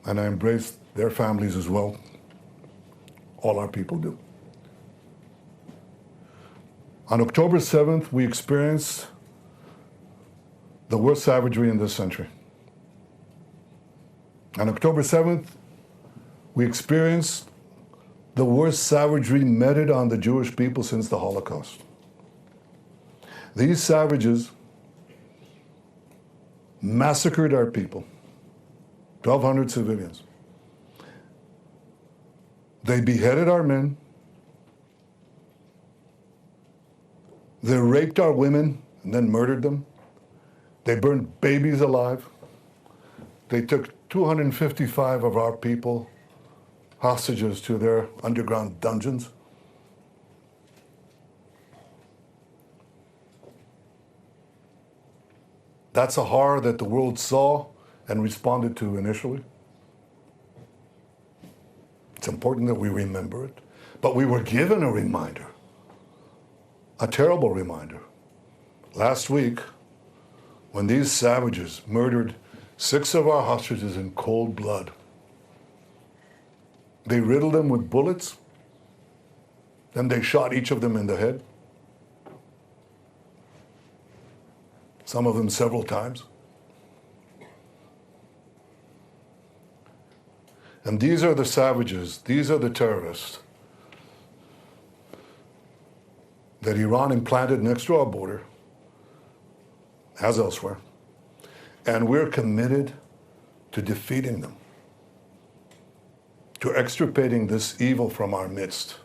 S19: And I embrace their families as well. All our people do. On October 7th, we experienced the worst savagery in this century. On October 7th, we experienced the worst savagery meted on the Jewish people since the Holocaust. These savages massacred our people, 1,200 civilians. They beheaded our men. They raped our women and then murdered them. They burned babies alive. They took 255 of our people hostages to their underground dungeons. That's a horror that the world saw and responded to initially. It's important that we remember it. But we were given a reminder, a terrible reminder. Last week, when these savages murdered 6 of our hostages in cold blood, they riddled them with bullets, then they shot each of them in the head, some of them several times. And these are the savages, these are the terrorists that Iran implanted next to our border, as elsewhere. And we're committed to defeating them, to extirpating this evil from our midst.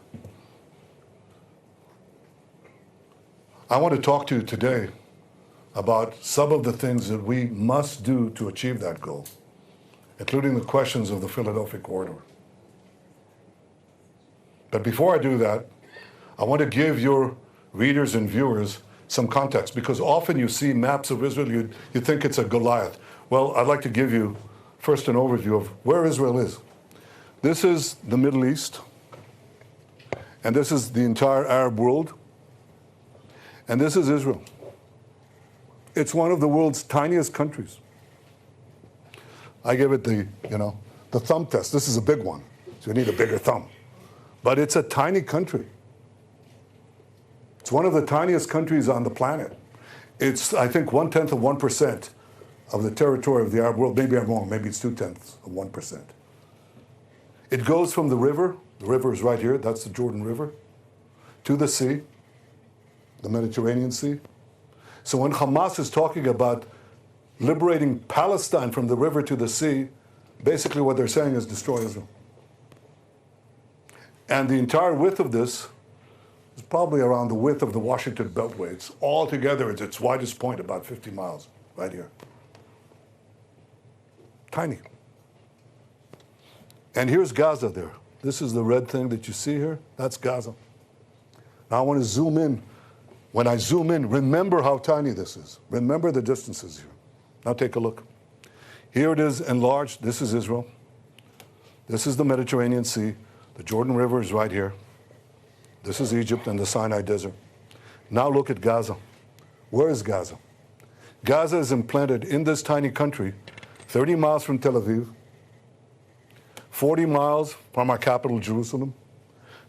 S19: I want to talk to you today about some of the things that we must do to achieve that goal, including the questions of the Philadelphia corridor. But before I do that, I want to give your readers and viewers some context, because often you see maps of Israel, you think it's a Goliath. Well, I'd like to give you first an overview of where Israel is. This is the Middle East, and this is the entire Arab world, and this is Israel. It's one of the world's tiniest countries. I give it the thumb test. This is a big one, so you need a bigger thumb. But it's a tiny country. It's one of the tiniest countries on the planet. It's, I think, 1/10 of 1% of the territory of the Arab world. Maybe I'm wrong. Maybe it's 2/10 of 1%. It goes from the river is right here, that's the Jordan River, to the sea, the Mediterranean Sea. So when Hamas is talking about liberating Palestine from the river to the sea, basically what they're saying is destroy Israel. And the entire width of this is probably around the width of the Washington Beltway. It's all together, it's its widest point, about 50 miles, right here. Tiny. And here's Gaza there. This is the red thing that you see here. That's Gaza. Now I want to zoom in. When I zoom in, remember how tiny this is. Remember the distances here. Now take a look. Here it is enlarged. This is Israel. This is the Mediterranean Sea. The Jordan River is right here. This is Egypt and the Sinai Desert. Now look at Gaza. Where is Gaza? Gaza is implanted in this tiny country, 30 miles from Tel Aviv, 40 miles from our capital, Jerusalem,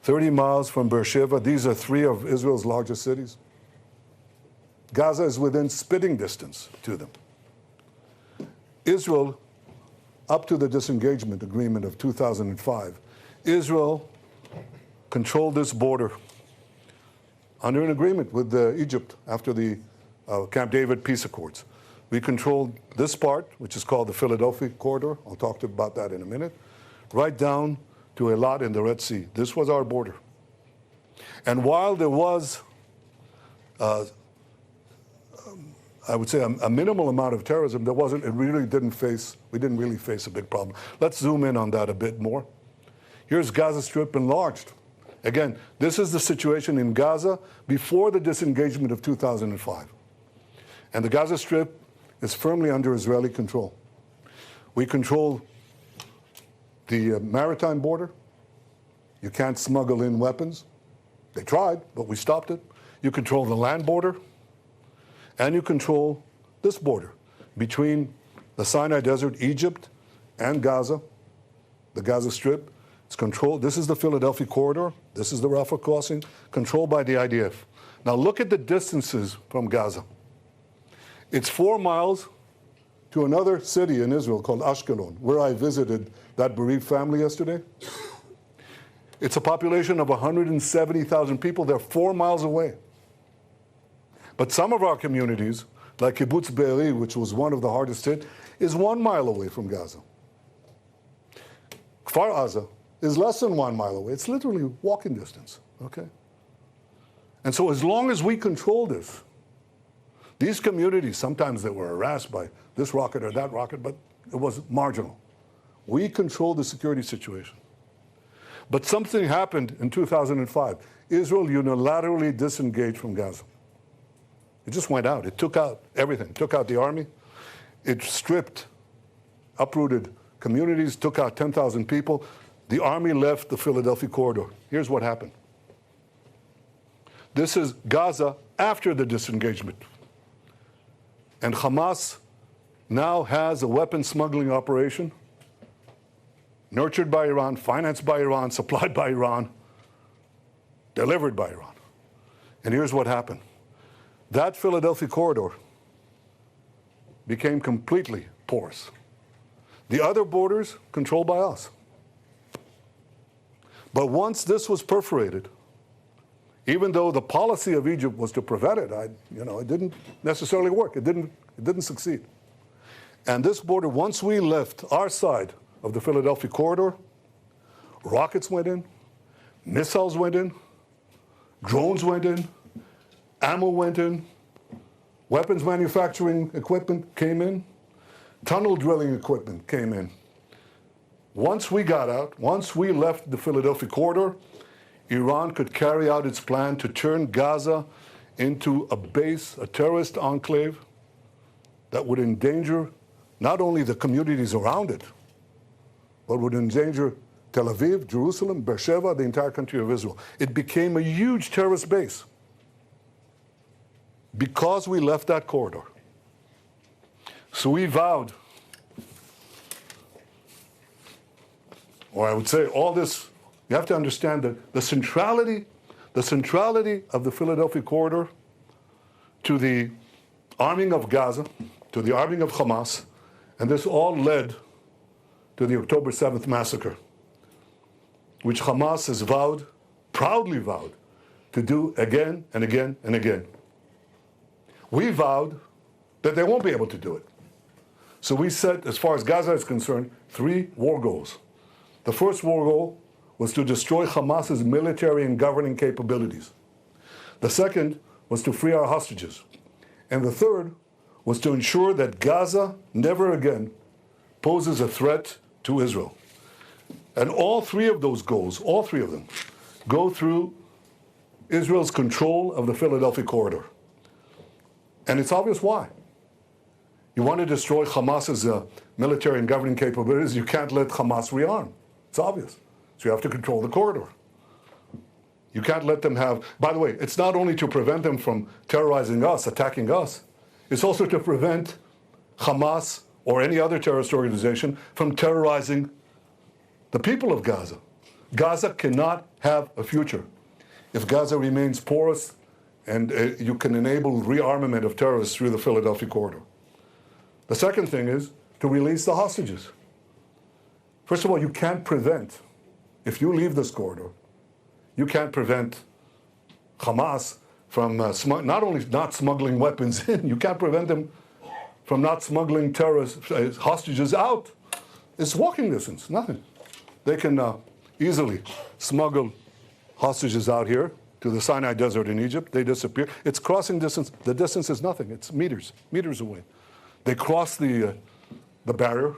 S19: 30 miles from Beersheba. These are three of Israel's largest cities. Gaza is within spitting distance to them. Israel, up to the disengagement agreement of 2005, Israel controlled this border under an agreement with Egypt after the Camp David peace accords. We controlled this part, which is called the Philadelphia corridor. I'll talk about that in a minute. Right down to Eilat in the Red Sea. This was our border. And while there was, I would say, a minimal amount of terrorism, we didn't really face a big problem. Let's zoom in on that a bit more. Here's Gaza Strip enlarged. Again, this is the situation in Gaza before the disengagement of 2005. And the Gaza Strip is firmly under Israeli control. We control the maritime border. You can't smuggle in weapons. They tried, but we stopped it. You control the land border, and you control this border between the Sinai Desert, Egypt, and Gaza, the Gaza Strip. It's controlled. This is the Philadelphia corridor. This is the Rafah crossing, controlled by the IDF. Now look at the distances from Gaza. It's 4 miles to another city in Israel called Ashkelon, where I visited that bereaved family yesterday. It's a population of 170,000 people. They're 4 miles away. But some of our communities, like Kibbutz Be'eri, which was one of the hardest hit, is 1 mile away from Gaza. Kfar Aza is less than 1 mile away. It's literally walking distance, okay? And so as long as we control this, these communities, sometimes they were harassed by this rocket or that rocket, but it was marginal. We controlled the security situation. But something happened in 2005. Israel unilaterally disengaged from Gaza. It just went out. It took out everything. It took out the army. It stripped, uprooted communities, took out 10,000 people. The army left the Philadelphia corridor. Here's what happened. This is Gaza after the disengagement. And Hamas now has a weapon smuggling operation nurtured by Iran, financed by Iran, supplied by Iran, delivered by Iran. And here's what happened. That Philadelphia corridor became completely porous. The other borders controlled by us. But once this was perforated, even though the policy of Egypt was to prevent it, it didn't necessarily work. It didn't succeed. And this border, once we left our side of the Philadelphia corridor, rockets went in, missiles went in, drones went in, ammo went in, Weapons manufacturing equipment came in. Tunnel drilling equipment came in. Once we got out, once we left the Philadelphia corridor, Iran could carry out its plan to turn Gaza into a base, a terrorist enclave that would endanger not only the communities around it, but would endanger Tel Aviv, Jerusalem, Beersheba, the entire country of Israel. It became a huge terrorist base because we left that corridor. So we vowed, or I would say all this, you have to understand that the centrality of the Philadelphia corridor to the arming of Gaza, to the arming of Hamas, and this all led to the October 7th massacre, which Hamas has vowed, proudly vowed, to do again and again and again. We vowed that they won't be able to do it. So we set, as far as Gaza is concerned, 3 war goals. The first war goal was to destroy Hamas's military and governing capabilities. The second was to free our hostages. And the third was to ensure that Gaza never again poses a threat to Israel. And all 3 of those goals, all 3 of them, go through Israel's control of the Philadelphia corridor. And it's obvious why. You want to destroy Hamas's military and governing capabilities, you can't let Hamas rearm. It's obvious. So you have to control the corridor. You can't let them have, by the way, it's not only to prevent them from terrorizing us, attacking us, it's also to prevent Hamas or any other terrorist organization from terrorizing the people of Gaza. Gaza cannot have a future if Gaza remains porous and you can enable rearmament of terrorists through the Philadelphia corridor. The second thing is to release the hostages. First of all, you can't prevent, if you leave this corridor, you can't prevent Hamas from not only not smuggling weapons in, you can't prevent them from not smuggling terrorist hostages out. It's walking distance, nothing. They can easily smuggle hostages out here to the Sinai Desert in Egypt. They disappear. It's crossing distance. The distance is nothing. It's meters away. They cross the barrier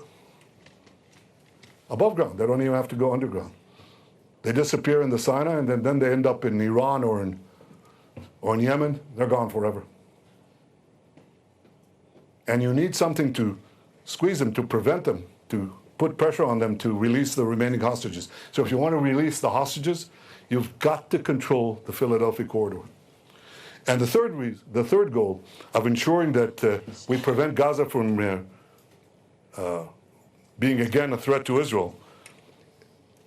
S19: above ground. They don't even have to go underground. They disappear in the Sinai, and then they end up in Iran or in Yemen. They're gone forever. And you need something to squeeze them, to prevent them, to put pressure on them to release the remaining hostages. So if you want to release the hostages, you've got to control the Philadelphia corridor. And the third goal of ensuring that we prevent Gaza from being again a threat to Israel,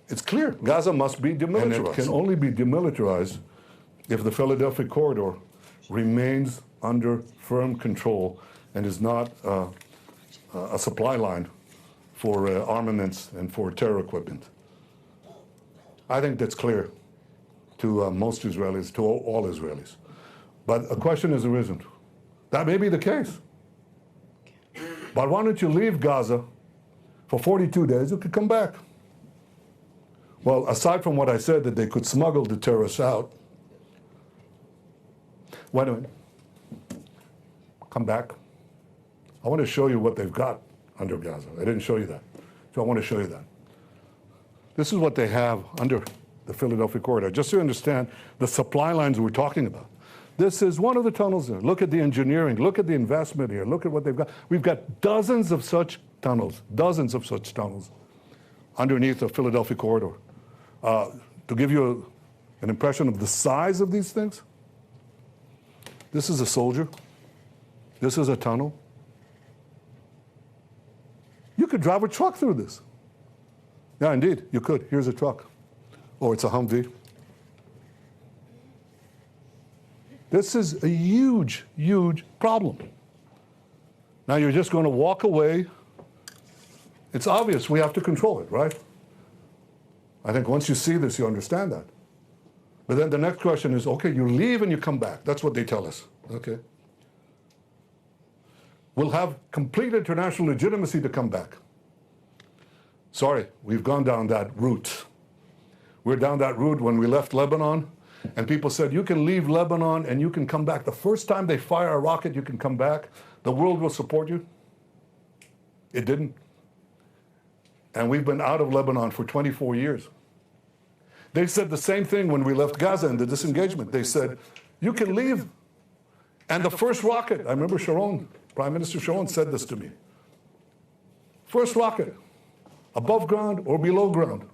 S19: it's clear Gaza must be demilitarized. And it can only be demilitarized if the Philadelphia corridor remains under firm control and is not a supply line for armaments and for terror equipment. I think that's clear to most Israelis, to all Israelis. But a question has arisen. That may be the case. But why don't you leave Gaza for 42 days? You could come back. Well, aside from what I said, that they could smuggle the terrorists out, wait a minute. Come back. I want to show you what they've got under Gaza. I didn't show you that. So I want to show you that. This is what they have under the Philadelphia corridor. Just so you understand the supply lines we're talking about. This is one of the tunnels there. Look at the engineering. Look at the investment here. Look at what they've got. We've got dozens of such tunnels underneath the Philadelphia corridor. To give you an impression of the size of these things, this is a soldier. This is a tunnel. You could drive a truck through this. Yeah, indeed, you could. Here's a truck. Or it's a Humvee. This is a huge, huge problem. Now you're just going to walk away. It's obvious we have to control it, right? I think once you see this, you understand that. But then the next question is, okay, you leave and you come back. That's what they tell us, okay? We'll have complete international legitimacy to come back. Sorry, we've gone down that route. We're down that route when we left Lebanon, and people said, you can leave Lebanon and you can come back. The first time they fire a rocket, you can come back. The world will support you. It didn't. And we've been out of Lebanon for 24 years. They said the same thing when we left Gaza in the disengagement. They said, you can leave. And the first rocket, I remember Sharon, Prime Minister Sharon said this to me. First rocket, above ground or below ground.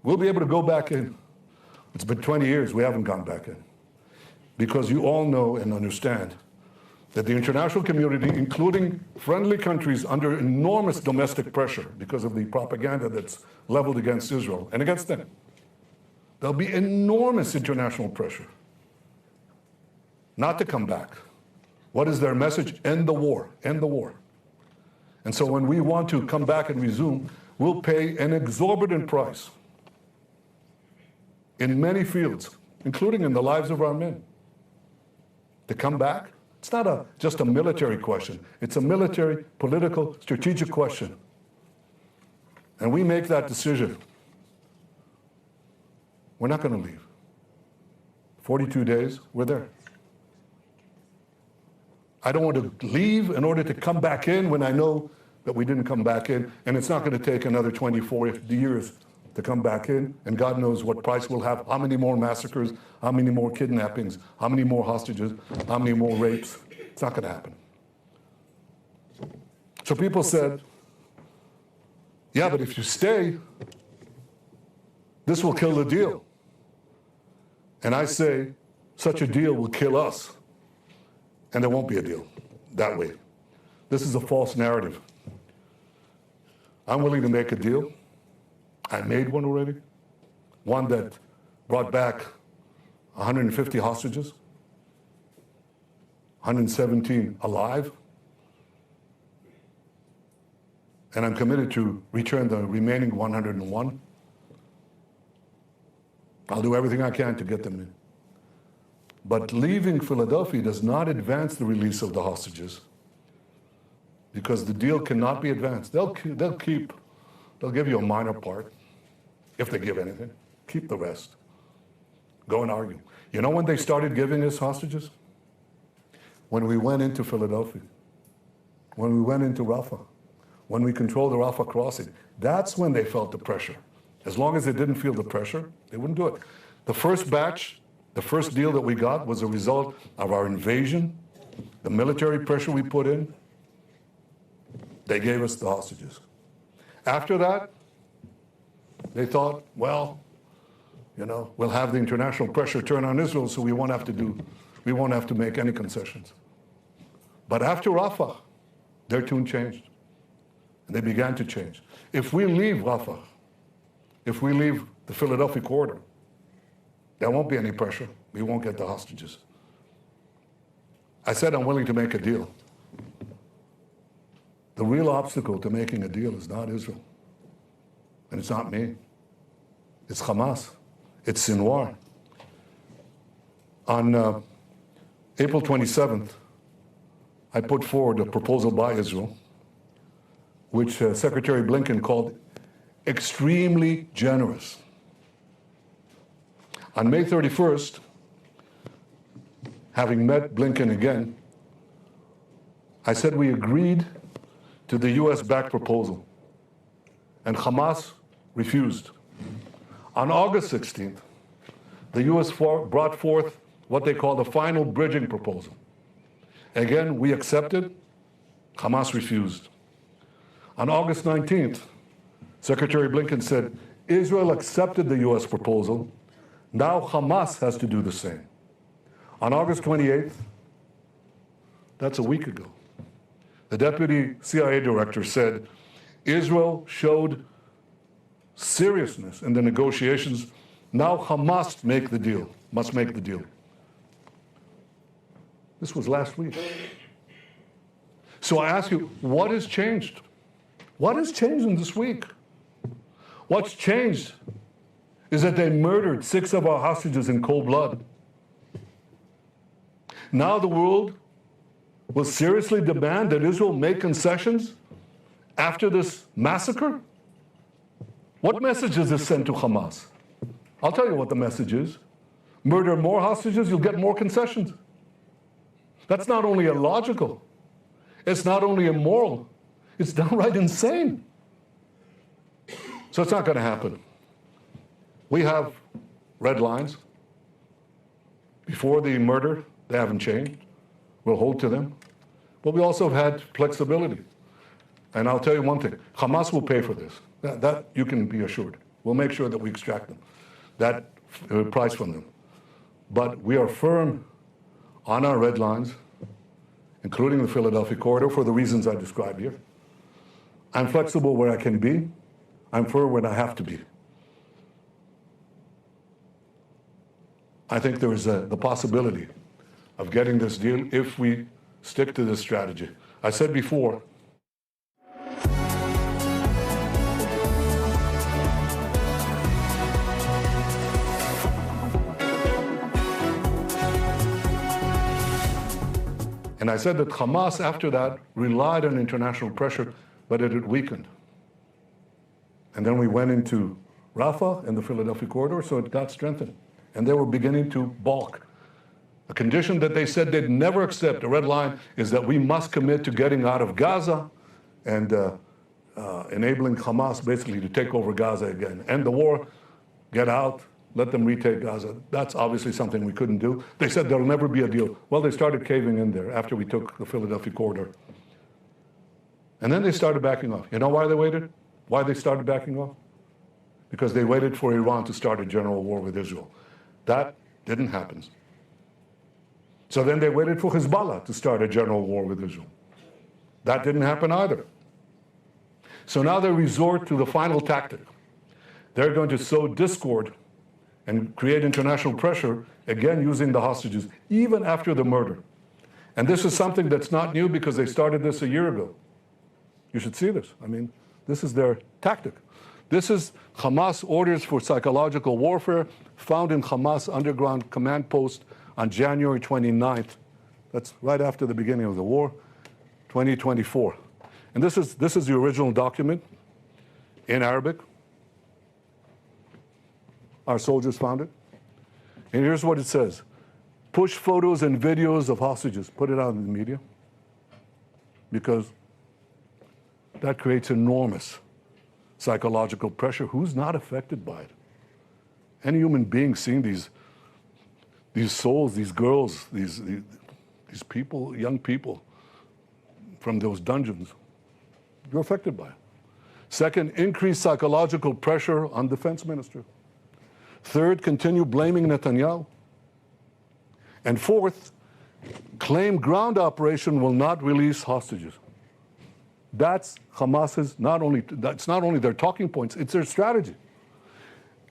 S19: We'll be able to go back in. It's been 20 years, we haven't gone back in. Because you all know and understand that the international community, including friendly countries under enormous domestic pressure because of the propaganda that's leveled against Israel and against them, there'll be enormous international pressure not to come back. What is their message? End the war, end the war. And so when we want to come back and resume, we'll pay an exorbitant price in many fields, including in the lives of our men. To come back, it's not just a military question. It's a military, political, strategic question. And we make that decision. We're not going to leave. 42 days, we're there. I don't want to leave in order to come back in when I know that we didn't come back in, and it's not going to take another 24 years to come back in, and God knows what price we'll have, how many more massacres, how many more kidnappings, how many more hostages, how many more rapes. It's not going to happen. So people said, yeah, but if you stay, this will kill the deal. And I say, such a deal will kill us. And there won't be a deal that way. This is a false narrative. I'm willing to make a deal. I made one already. One that brought back 150 hostages, 117 alive. And I'm committed to return the remaining 101. I'll do everything I can to get them in. But leaving Philadelphia does not advance the release of the hostages, because the deal cannot be advanced. They'll give you a minor part, if they give anything. Keep the rest. Go and argue. You know when they started giving us hostages? When we went into Philadelphia, when we went into Rafah, when we controlled the Rafah crossing. That's when they felt the pressure. As long as they didn't feel the pressure, they wouldn't do it. The first batch, the first deal that we got was a result of our invasion, the military pressure we put in. They gave us the hostages. After that, they thought, well, you know, we'll have the international pressure turn on Israel, so we won't have to make any concessions. But after Rafah, their tune changed. And they began to change. If we leave Rafah, if we leave the Philadelphia corridor, there won't be any pressure. We won't get the hostages. I said I'm willing to make a deal. The real obstacle to making a deal is not Israel. And it's not me. It's Hamas. It's Sinwar. On April 27th, I put forward a proposal by Israel, which Secretary Blinken called extremely generous. On May 31st, having met Blinken again, I said we agreed to the US-backed proposal, and Hamas refused. On August 16th, the US brought forth what they call the final bridging proposal. Again, we accepted, Hamas refused. On August 19th, Secretary Blinken said, Israel accepted the US proposal, now Hamas has to do the same. On August 28th, that's a week ago, the deputy CIA director said, Israel showed seriousness in the negotiations, now Hamas must make the deal. This was last week. So I ask you, what has changed? What has changed in this week? What's changed is that they murdered 6 of our hostages in cold blood. Now the world will seriously demand that Israel make concessions after this massacre? What message does this send to Hamas? I'll tell you what the message is. Murder more hostages, you'll get more concessions. That's not only illogical, it's not only immoral, it's downright insane. So it's not going to happen. We have red lines. Before the murder, they haven't changed. We'll hold to them. But we also have had flexibility. And I'll tell you one thing, Hamas will pay for this. That you can be assured. We'll make sure that we extract them, that price from them. But we are firm on our red lines, including the Philadelphia corridor, for the reasons I described here. I'm flexible where I can be. I'm firm when I have to be. I think there is the possibility of getting this deal if we stick to this strategy. I said before, and I said that Hamas, after that, relied on international pressure, but it had weakened. And then we went into Rafah and the Philadelphia corridor, so it got strengthened. And they were beginning to balk. A condition that they said they'd never accept, a red line, is that we must commit to getting out of Gaza and enabling Hamas basically to take over Gaza again. End the war, get out, let them retake Gaza. That's obviously something we couldn't do. They said there'll never be a deal. Well, they started caving in there after we took the Philadelphia corridor. And then they started backing off. You know why they waited? Why they started backing off? Because they waited for Iran to start a general war with Israel. That didn't happen. So then they waited for Hezbollah to start a general war with Israel. That didn't happen either. So now they resort to the final tactic. They're going to sow discord and create international pressure, again using the hostages, even after the murder. And this is something that's not new because they started this a year ago. You should see this. I mean, this is their tactic. This is Hamas orders for psychological warfare found in Hamas underground command post on January 29th. That's right after the beginning of the war, 2024. And this is the original document in Arabic. Our soldiers found it. And here's what it says. Push photos and videos of hostages. Put it out in the media. Because that creates enormous psychological pressure. Who's not affected by it? Any human being seeing these souls, these girls, these people, young people from those dungeons, you're affected by it. Second, increase psychological pressure on defense minister. Third, continue blaming Netanyahu. And fourth, claim ground operation will not release hostages. That's Hamas's that's not only their talking points, it's their strategy.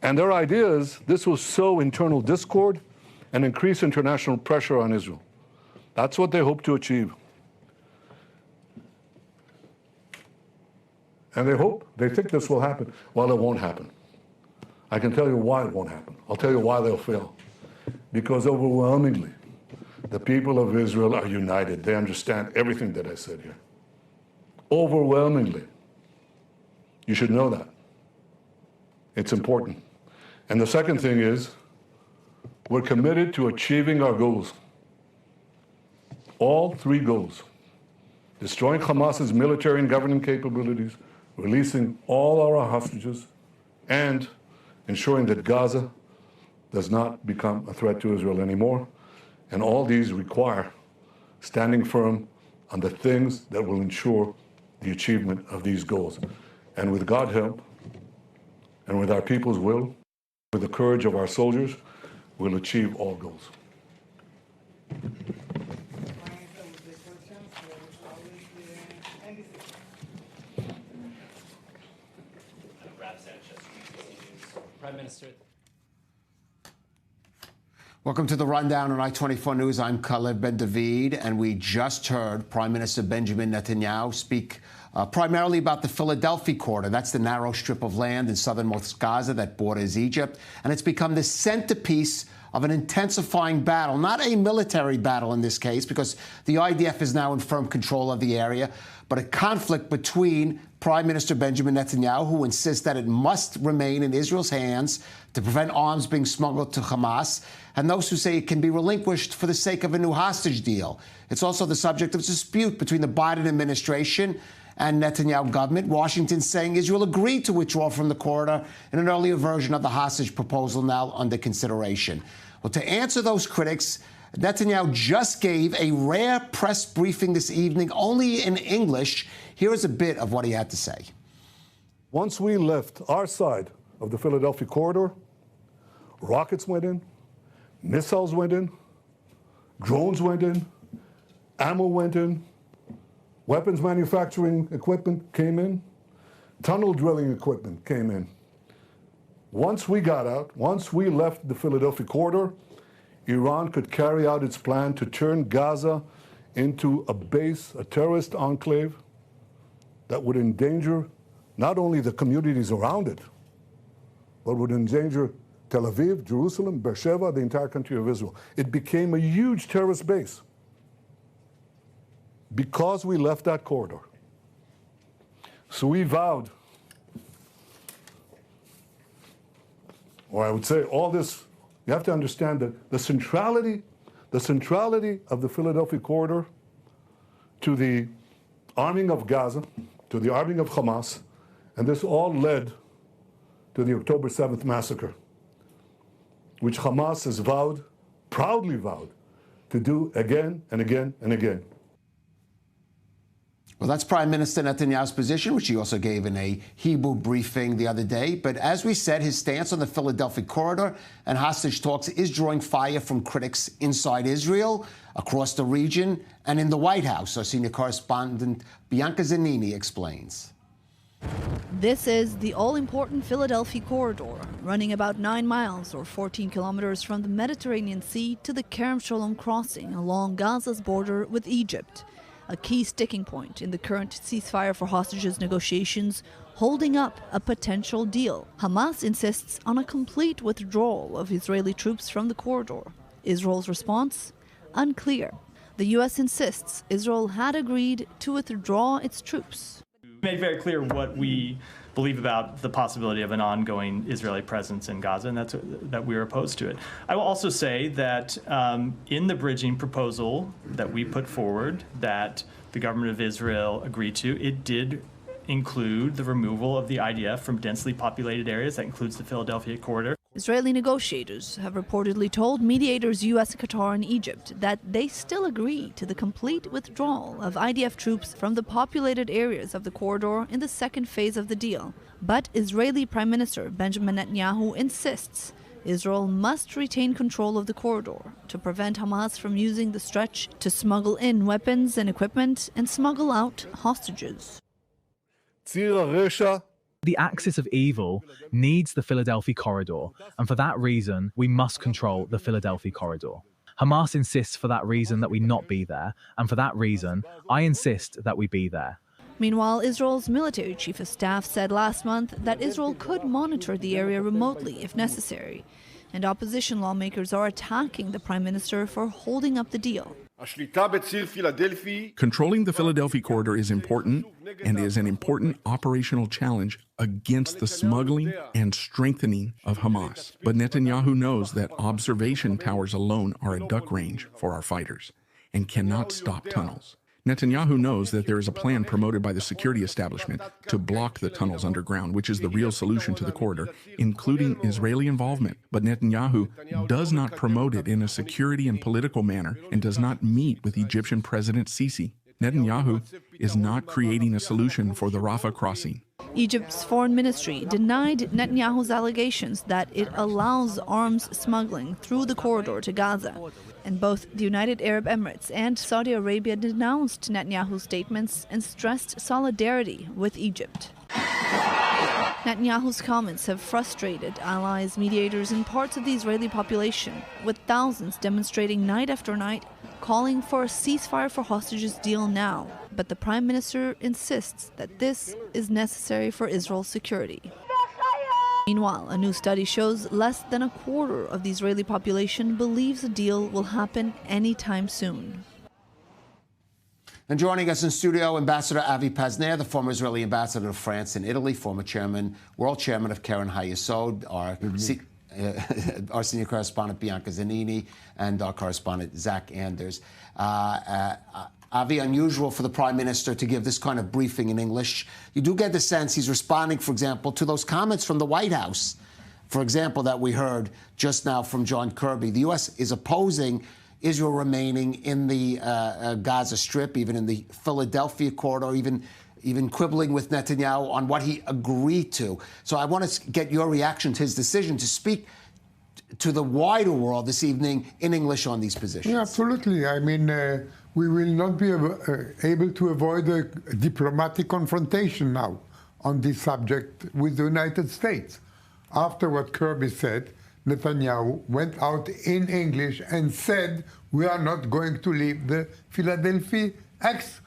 S19: And their idea is this will sow internal discord and increase international pressure on Israel. That's what they hope to achieve. And they think this will happen. Well, it won't happen. I can tell you why it won't happen. I'll tell you why they'll fail. Because overwhelmingly, the people of Israel are united. They understand everything that I said here. Overwhelmingly. You should know that. It's important. And the second thing is, we're committed to achieving our goals. All three goals. Destroying Hamas's military and governing capabilities, releasing all our hostages, and ensuring that Gaza does not become a threat to Israel anymore. And all these require standing firm on the things that will ensure the achievement of these goals. And with God's help, and with our people's will, with the courage of our soldiers, we'll achieve all goals.
S20: Prime Minister. Welcome to the Rundown on I-24 News. I'm Khaled Ben-David, and we just heard Prime Minister Benjamin Netanyahu speak primarily about the Philadelphia corridor. That's the narrow strip of land in southernmost Gaza that borders Egypt, and it's become the centerpiece of an intensifying battle, not a military battle in this case, because the IDF is now in firm control of the area, but a conflict between Prime Minister Benjamin Netanyahu, who insists that it must remain in Israel's hands to prevent arms being smuggled to Hamas, and those who say it can be relinquished for the sake of a new hostage deal. It's also the subject of dispute between the Biden administration and Netanyahu government. Washington saying Israel agreed to withdraw from the corridor in an earlier version of the hostage proposal now under consideration. Well, to answer those critics, Netanyahu just gave a rare press briefing this evening, only in English. Here is a bit of what he had to say.
S19: Once we left our side of the Philadelphia corridor, rockets went in, missiles went in, drones went in, ammo went in, weapons manufacturing equipment came in, tunnel drilling equipment came in. Once we got out, once we left the Philadelphia corridor, Iran could carry out its plan to turn Gaza into a base, a terrorist enclave that would endanger not only the communities around it, but would endanger Tel Aviv, Jerusalem, Beersheba, the entire country of Israel. It became a huge terrorist base because we left that corridor. So we vowed, or I would say all this, you have to understand that the centrality of the Philadelphia corridor to the arming of Gaza, to the arming of Hamas, and this all led to the October 7th massacre, which Hamas has vowed, proudly vowed, to do again and again and again.
S20: Well, that's Prime Minister Netanyahu's position, which he also gave in a Hebrew briefing the other day. But as we said, his stance on the Philadelphia corridor and hostage talks is drawing fire from critics inside Israel, across the region, and in the White House. Our senior correspondent Bianca Zanini explains.
S3: This is the all-important Philadelphia corridor, running about 9 miles or 14 kilometers from the Mediterranean Sea to the Kerem Shalom crossing along Gaza's border with Egypt. A key sticking point in the current ceasefire for hostages negotiations, holding up a potential deal. Hamas insists on a complete withdrawal of Israeli troops from the corridor. Israel's response? Unclear. The U.S. insists Israel had agreed to withdraw its troops.
S4: We made very clear what we believe about the possibility of an ongoing Israeli presence in Gaza, and that we are opposed to it. I will also say that in the bridging proposal that we put forward, that the government of Israel agreed to, it did include the removal of the IDF from densely populated areas. That includes the Philadelphia corridor.
S3: Israeli negotiators have reportedly told mediators U.S., Qatar, and Egypt that they still agree to the complete withdrawal of IDF troops from the populated areas of the corridor in the second phase of the deal. But Israeli Prime Minister Benjamin Netanyahu insists Israel must retain control of the corridor to prevent Hamas from using the stretch to smuggle in weapons and equipment and smuggle out hostages.
S5: The axis of evil needs the Philadelphia corridor, and for that reason, we must control the Philadelphia corridor. Hamas insists for that reason that we not be there, and for that reason, I insist that we be there.
S3: Meanwhile, Israel's military chief of staff said last month that Israel could monitor the area remotely if necessary, and opposition lawmakers are attacking the prime minister for holding up the deal.
S6: Controlling the Philadelphia corridor is important and is an important operational challenge against the smuggling and strengthening of Hamas. But Netanyahu knows that observation towers alone are a duck range for our fighters and cannot stop tunnels. Netanyahu knows that there is a plan promoted by the security establishment to block the tunnels underground, which is the real solution to the corridor, including Israeli involvement. But Netanyahu does not promote it in a security and political manner and does not meet with Egyptian President Sisi. Netanyahu is not creating a solution for the Rafah crossing.
S3: Egypt's foreign ministry denied Netanyahu's allegations that it allows arms smuggling through the corridor to Gaza. And both the United Arab Emirates and Saudi Arabia denounced Netanyahu's statements and stressed solidarity with Egypt. Netanyahu's comments have frustrated allies, mediators, and parts of the Israeli population, with thousands demonstrating night after night, calling for a ceasefire for hostages deal now. But the prime minister insists that this is necessary for Israel's security. Meanwhile, a new study shows less than a quarter of the Israeli population believes a deal will happen anytime soon.
S20: And joining us in studio, Ambassador Avi Pazner, the former Israeli ambassador to France and Italy, former world chairman of Keren HaYesod, our senior correspondent Bianca Zanini, and our correspondent Zach Anders. Avi, unusual for the Prime Minister to give this kind of briefing in English. You do get the sense he's responding, for example, to those comments from the White House, for example, that we heard just now from John Kirby. The U.S. is opposing Israel remaining in the Gaza Strip, even in the Philadelphia corridor, even quibbling with Netanyahu on what he agreed to. So I want to get your reaction to his decision to speak to the wider world this evening in English on these positions.
S21: Yeah, absolutely. I mean, we will not be able to avoid a diplomatic confrontation now on this subject with the United States. After what Kirby said, Netanyahu went out in English and said, we are not going to leave the Philadelphia Acts.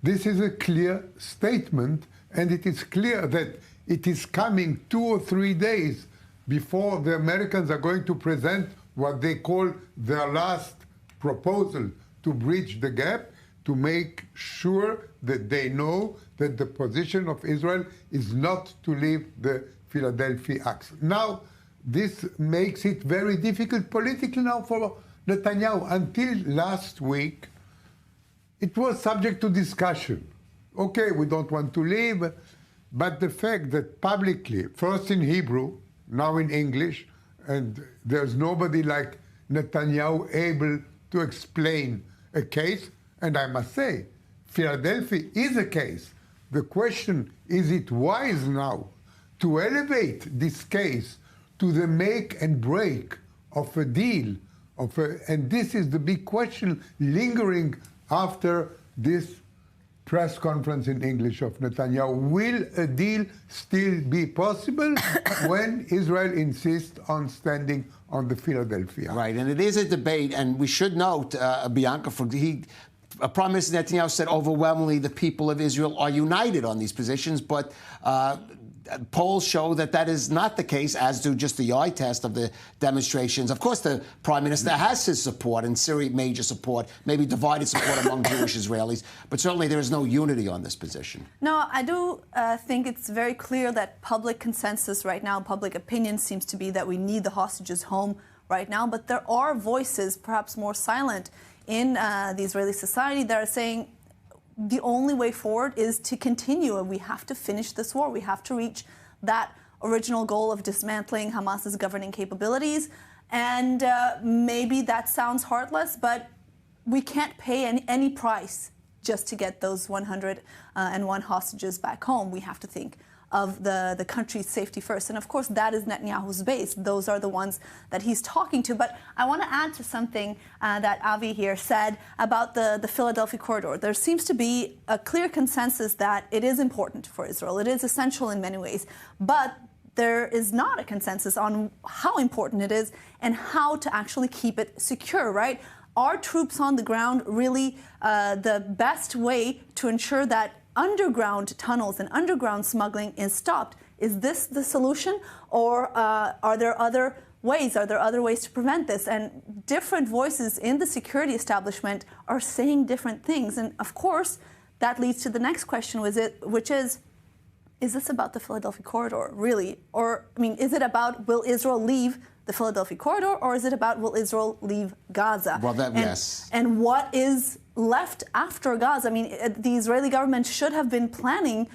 S21: This is a clear statement, and it is clear that it is coming 2 or 3 days before the Americans are going to present what they call their last proposal to bridge the gap, to make sure that they know that the position of Israel is not to leave the Philadelphia Acts. Now, this makes it very difficult politically now for Netanyahu. Until last week, it was subject to discussion. Okay, we don't want to leave, but the fact that publicly, first in Hebrew, now in English, and there's nobody like Netanyahu able to explain a case, and I must say, Philadelphia is a case. The question, is it wise now to elevate this case to the make and break of a deal? And this is the big question lingering after this press conference in English of Netanyahu. Will a deal still be possible when Israel insists on standing on the Philadelphia?
S20: Right, and it is a debate, and we should note, Bianca, Prime Minister Netanyahu said overwhelmingly the people of Israel are united on these positions, but polls show that that is not the case, as do just the eye test of the demonstrations. Of course, the Prime Minister has his support, and Syria major support, maybe divided support among Jewish Israelis, but certainly there is no unity on this position.
S3: No, I do think it's very clear that public consensus right now, public opinion seems to be that we need the hostages home right now, but there are voices, perhaps more silent, in the Israeli society that are saying the only way forward is to continue, and we have to finish this war. We have to reach that original goal of dismantling Hamas's governing capabilities. And maybe that sounds heartless, but we can't pay any price just to get those 101 hostages back home. We have to think of the country's safety first. And of course, that is Netanyahu's base. Those are the ones that he's talking to. But I want to add to something that Avi here said about the Philadelphia corridor. There seems to be a clear consensus that it is important for Israel. It is essential in many ways. But there is not a consensus on how important it is and how to actually keep it secure, right? Are troops on the ground really the best way to ensure that underground tunnels and underground smuggling is stopped? Is this the solution, or are there other ways? Are there other ways to prevent this? And different voices in the security establishment are saying different things. And of course, that leads to the next question, which is this about the Philadelphia corridor, really? Or, I mean, is it about will Israel leave the Philadelphia corridor, or is it about will Israel leave Gaza?
S20: Well, yes.
S3: And what is left after Gaza? I mean, the Israeli government should have been planning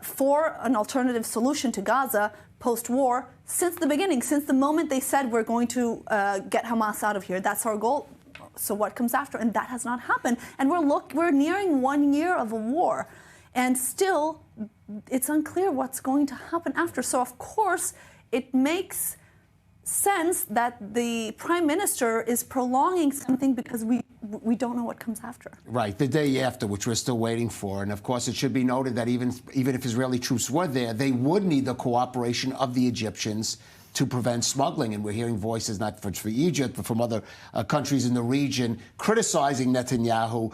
S3: for an alternative solution to Gaza post-war since the beginning, since the moment they said we're going to get Hamas out of here. That's our goal. So what comes after? And that has not happened. And we're nearing 1 year of a war, and still it's unclear what's going to happen after. So of course it makes sense that the Prime Minister is prolonging something because we don't know what comes after.
S20: Right, the day after, which we're still waiting for. And of course, it should be noted that even if Israeli troops were there, they would need the cooperation of the Egyptians to prevent smuggling. And we're hearing voices not for Egypt, but from other countries in the region criticizing Netanyahu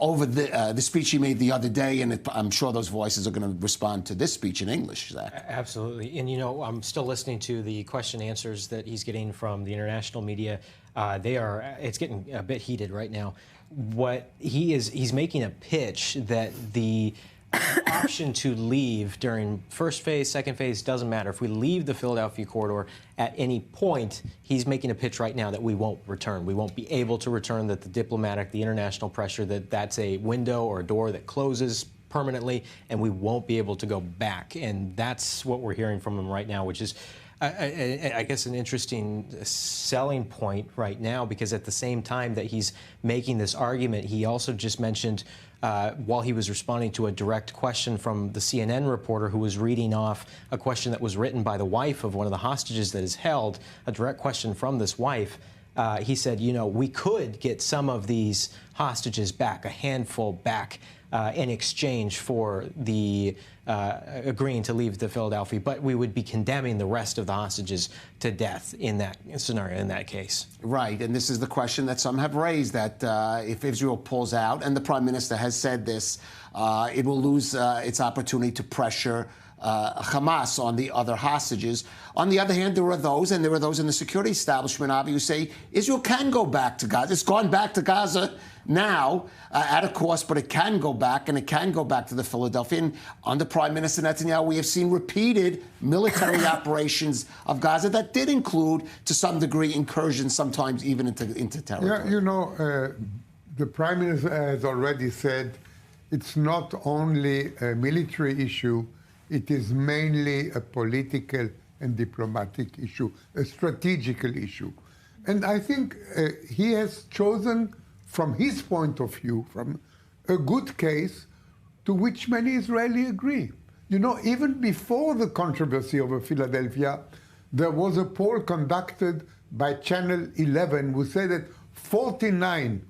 S20: over the speech he made the other day. And I'm sure those voices are going to respond to this speech in English, Zach.
S22: Absolutely. And, you know, I'm still listening to the question answers that he's getting from the international media. It's getting a bit heated right now. what he's making a pitch that the option to leave during first phase, second phase, doesn't matter. If we leave the Philadelphia corridor at any point, he's making a pitch right now that we won't return. We won't be able to return, that the international pressure, that's a window or a door that closes permanently, and we won't be able to go back. And that's what we're hearing from him right now, which is, I guess, an interesting selling point right now, because at the same time that he's making this argument, he also just mentioned, while he was responding to a direct question from the CNN reporter who was reading off a question that was written by the wife of one of the hostages that is held, a direct question from this wife, he said, we could get some of these hostages back, a handful back, in exchange for the agreeing to leave the Philadelphia, but we would be condemning the rest of the hostages to death in that scenario, in that case.
S20: Right, and this is the question that some have raised, that if Israel pulls out, and the Prime Minister has said this, it will lose its opportunity to pressure Hamas on the other hostages. On the other hand, there are those, and there are those in the security establishment, Avi, who say Israel can go back to Gaza. It's gone back to Gaza now at a cost, but it can go back, and it can go back to the Philadelphia. And under Prime Minister Netanyahu, we have seen repeated military operations of Gaza that did include, to some degree, incursions, sometimes even into territory.
S21: Yeah, the Prime Minister has already said it's not only a military issue, it is mainly a political and diplomatic issue, a strategical issue. And I think he has chosen, from his point of view, from a good case to which many Israelis agree. Even before the controversy over Philadelphia, there was a poll conducted by Channel 11 who said that 49%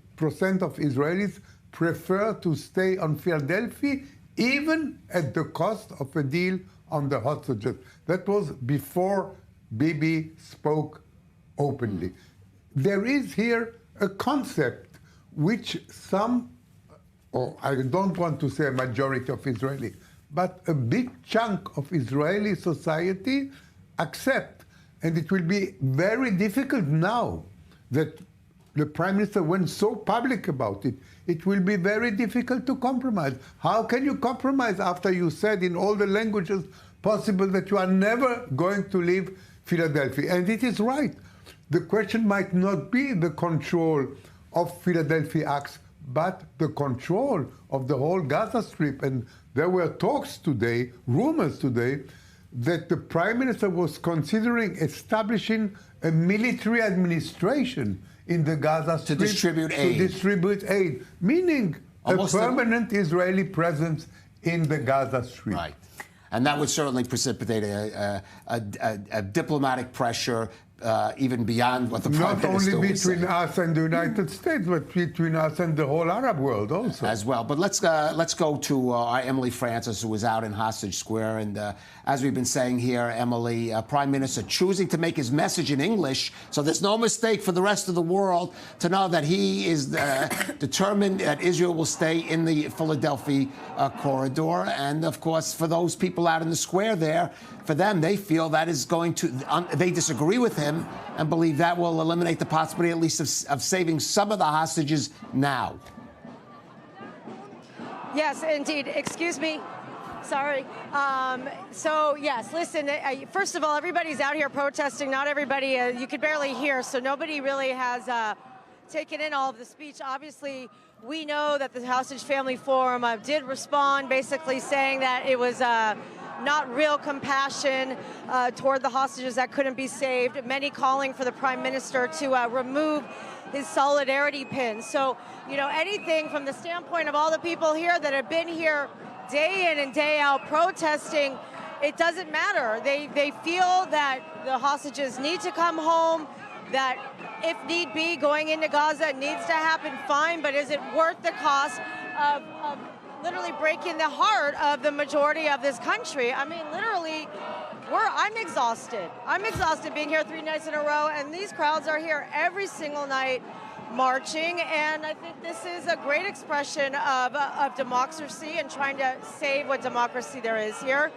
S21: of Israelis prefer to stay on Philadelphia, even at the cost of a deal on the hostages. That was before Bibi spoke openly. There is here a concept which some, or I don't want to say a majority of Israelis, but a big chunk of Israeli society accept. And it will be very difficult now that the Prime Minister went so public about it. It will be very difficult to compromise. How can you compromise after you said in all the languages possible that you are never going to leave Philadelphia? And it is right. The question might not be the control of Philadelphia Acts, but the control of the whole Gaza Strip. And there were talks today, rumors today, that the Prime Minister was considering establishing a military administration in the Gaza Strip
S20: to distribute aid.
S21: Meaning almost a permanent Israeli presence in the Gaza Strip.
S20: Right. And that would certainly precipitate a diplomatic pressure even beyond what the Prime Minister was saying.
S21: Not only between us and the United States, but between us and the whole Arab world also.
S20: As well. But let's go to our Emily Francis, who was out in Hostage Square. And as we've been saying here, Emily, Prime Minister choosing to make his message in English, so there's no mistake for the rest of the world to know that he is determined that Israel will stay in the Philadelphia corridor. And, of course, for those people out in the square there, for them, they feel that is going to, they disagree with him and believe that will eliminate the possibility at least of saving some of the hostages now.
S2: Yes, indeed. Excuse me. Sorry. So, yes, listen, first of all, everybody's out here protesting. Not everybody, you could barely hear, so nobody really has taken in all of the speech. Obviously, we know that the Hostage Family Forum did respond, basically saying that it was not real compassion toward the hostages that couldn't be saved. Many calling for the Prime Minister to remove his solidarity pin. So, anything from the standpoint of all the people here that have been here day in and day out protesting, it doesn't matter. They feel that the hostages need to come home, that if need be, going into Gaza needs to happen, fine, but is it worth the cost of literally breaking the heart of the majority of this country? I mean, literally, I'm exhausted. I'm exhausted being here 3 nights in a row, and these crowds are here every single night marching, and I think this is a great expression of democracy and trying to save what democracy there is here.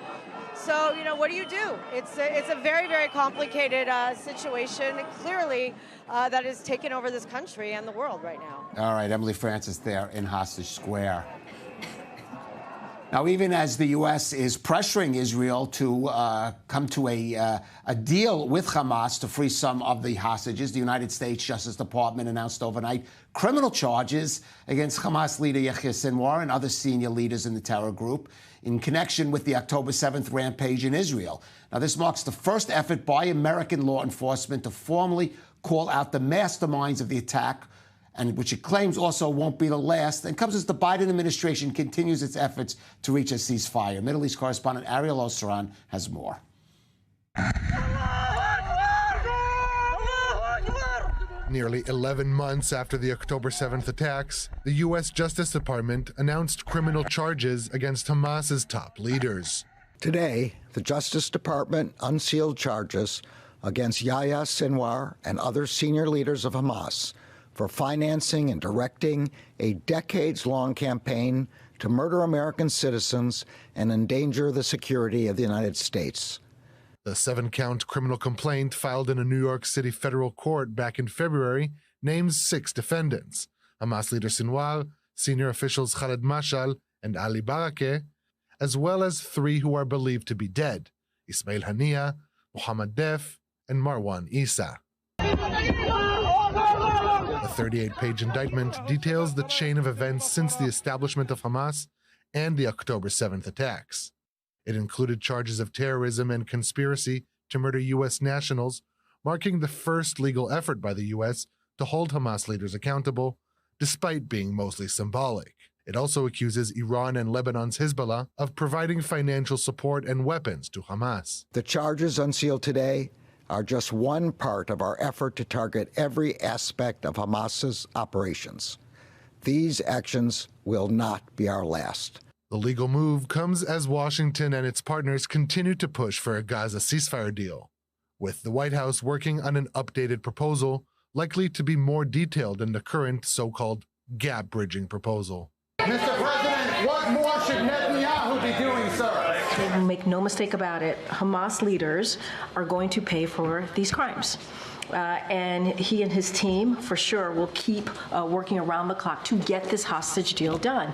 S2: So, what do? It's a very, very complicated situation, clearly, that has taken over this country and the world right now.
S20: All right, Emily Francis there in Hostage Square. Now, even as the U.S. is pressuring Israel to come to a deal with Hamas to free some of the hostages, the United States Justice Department announced overnight criminal charges against Hamas leader Yahya Sinwar and other senior leaders in the terror group in connection with the October 7th rampage in Israel. Now, this marks the first effort by American law enforcement to formally call out the masterminds of the attack, and which it claims also won't be the last, and comes as the Biden administration continues its efforts to reach a ceasefire. Middle East correspondent Ariel Osaran has more.
S11: Nearly 11 months after the October 7th attacks, the U.S. Justice Department announced criminal charges against Hamas's top leaders.
S12: Today, the Justice Department unsealed charges against Yahya Sinwar and other senior leaders of Hamas for financing and directing a decades-long campaign to murder American citizens and endanger the security of the United States.
S11: The 7-count criminal complaint filed in a New York City federal court back in February names 6 defendants: Hamas leader Sinwar, senior officials Khaled Mashal and Ali Barakeh, as well as 3 who are believed to be dead: Ismail Haniya, Mohammed Def, and Marwan Issa. The 38-page indictment details the chain of events since the establishment of Hamas and the October 7th attacks. It included charges of terrorism and conspiracy to murder U.S. nationals, marking the first legal effort by the U.S. to hold Hamas leaders accountable, despite being mostly symbolic. It also accuses Iran and Lebanon's Hezbollah of providing financial support and weapons to Hamas.
S12: The charges unsealed today are just one part of our effort to target every aspect of Hamas's operations. These actions will not be our last.
S11: The legal move comes as Washington and its partners continue to push for a Gaza ceasefire deal, with the White House working on an updated proposal likely to be more detailed than the current so-called gap-bridging proposal.
S13: Mr. President, what more should Netanyahu be doing, sir?
S14: Make no mistake about it, Hamas leaders are going to pay for these crimes. And he and his team, for sure, will keep working around the clock to get this hostage deal done.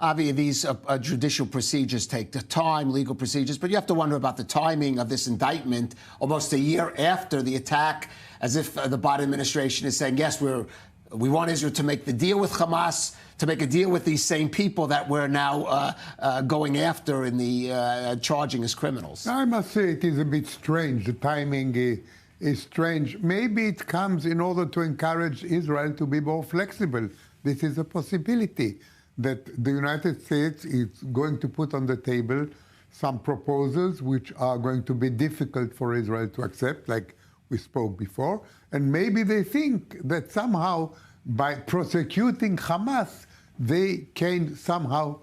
S20: Avi, these judicial procedures take the time, legal procedures, but you have to wonder about the timing of this indictment almost a year after the attack, as if the Biden administration is saying, yes, we want Israel to make the deal with Hamas, to make a deal with these same people that we're now going after in the charging as criminals.
S21: I must say it is a bit strange. The timing is strange. Maybe it comes in order to encourage Israel to be more flexible. This is a possibility that the United States is going to put on the table some proposals which are going to be difficult for Israel to accept, like we spoke before. And maybe they think that somehow by prosecuting Hamas, they can somehow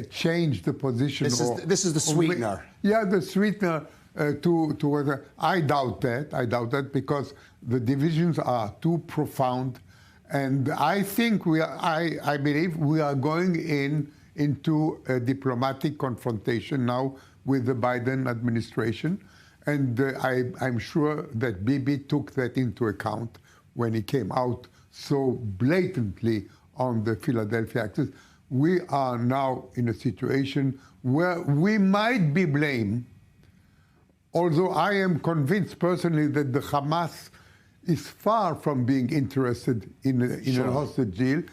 S21: change the position.
S20: This is the sweetener.
S21: The sweetener to whether. I doubt that because the divisions are too profound. And I think I believe we are going into a diplomatic confrontation now with the Biden administration. And I'm sure that Bibi took that into account when he came out so blatantly on the Philadelphia Access. We are now in a situation where we might be blamed, although I am convinced personally that the Hamas is far from being interested in a hostage deal.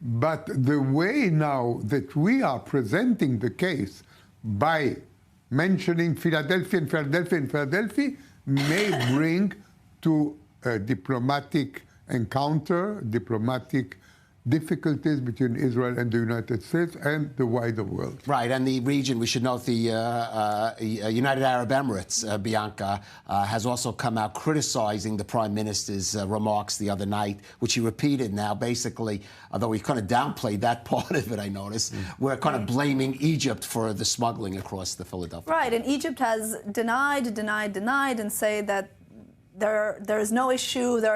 S21: But the way now that we are presenting the case by mentioning Philadelphia and Philadelphia and Philadelphia may bring to a diplomatic encounter, diplomatic difficulties between Israel and the United States and the wider world.
S20: Right, and the region, we should note the United Arab Emirates, Bianca, has also come out criticizing the Prime Minister's remarks the other night, which he repeated now, basically, although he kind of downplayed that part of it, I noticed. We're kind of blaming Egypt for the smuggling across the Philadelphia.
S3: Right, and Egypt has denied, and say that there is no issue, there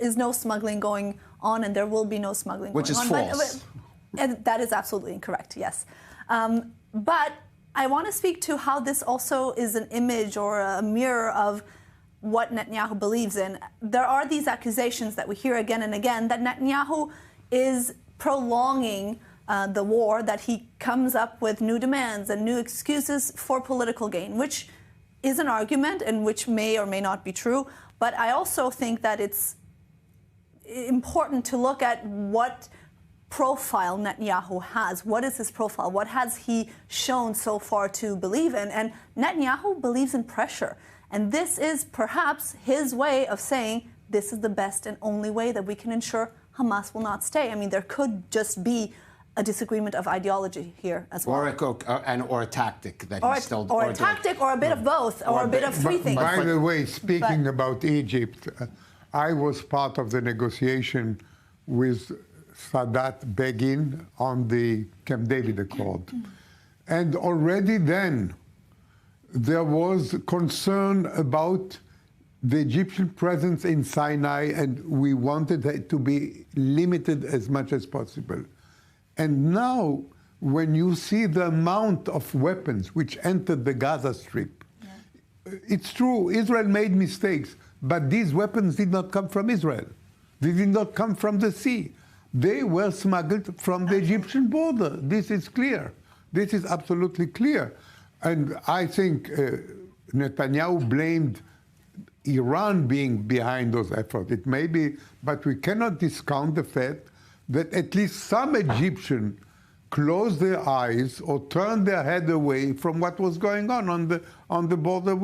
S3: is no smuggling going on, and there will be no smuggling
S20: which
S3: going
S20: is
S3: on.
S20: False.
S3: And that is absolutely incorrect, yes. But I want to speak to how this also is an image or a mirror of what Netanyahu believes in. There are these accusations that we hear again and again that Netanyahu is prolonging the war, that he comes up with new demands and new excuses for political gain, which is an argument and which may or may not be true. But I also think that it's important to look at what profile Netanyahu has. What is his profile? What has he shown so far to believe in? And Netanyahu believes in pressure. And this is perhaps his way of saying this is the best and only way that we can ensure Hamas will not stay. I mean, there could just be a disagreement of ideology here as well.
S20: Or a tactic that he's still...
S3: Or a tactic, or a bit of both, or a bit of three things.
S21: By the way, speaking about Egypt, I was part of the negotiation with Sadat Begin on the Camp David Accord. And already then, there was concern about the Egyptian presence in Sinai, and we wanted it to be limited as much as possible. And now, when you see the amount of weapons which entered the Gaza Strip, it's true, Israel made mistakes, but these weapons did not come from Israel. They did not come from the sea. They were smuggled from the Egyptian border. This is clear. This is absolutely clear. And I think Netanyahu blamed Iran being behind those efforts. It may be, but we cannot discount the fact that at least some Egyptians closed their eyes or turned their head away from what was going on the border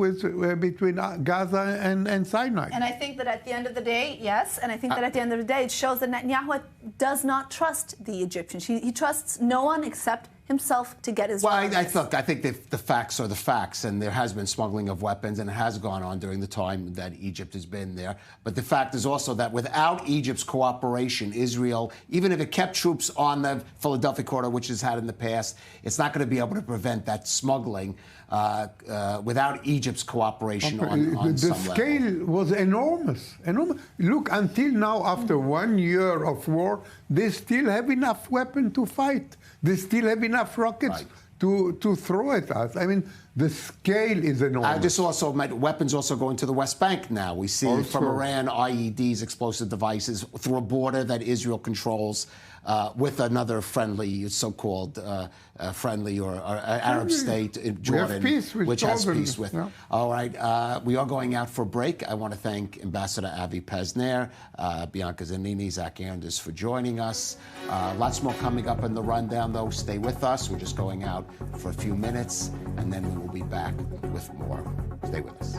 S21: between Gaza and Sinai.
S3: And I think that at the end of the day, yes, and I think that at the end of the day, it shows that Netanyahu does not trust the Egyptians. He trusts no one except himself to get his rights.
S20: I think the facts are the facts, and there has been smuggling of weapons, and it has gone on during the time that Egypt has been there. But the fact is also that without Egypt's cooperation, Israel, even if it kept troops on the Philadelphia corridor, which it's had in the past, it's not going to be able to prevent that smuggling without Egypt's cooperation on some level.
S21: The scale was enormous. Look, until now, after 1 year of war, they still have enough weapons to fight. They still have enough rockets to throw at us. I mean, the scale is enormous.
S20: This also meant weapons also going to the West Bank now. We see from Iran IEDs, explosive devices, through a border that Israel controls with another friendly, so-called friendly or Arab state, Jordan, which has peace with. Yeah. All right, we are going out for a break. I want to thank Ambassador Avi Pesner, Bianca Zanini, Zach Anders for joining us. Lots more coming up in the rundown, though. Stay with us. We're just going out for a few minutes, and then we will be back with more. Stay with us.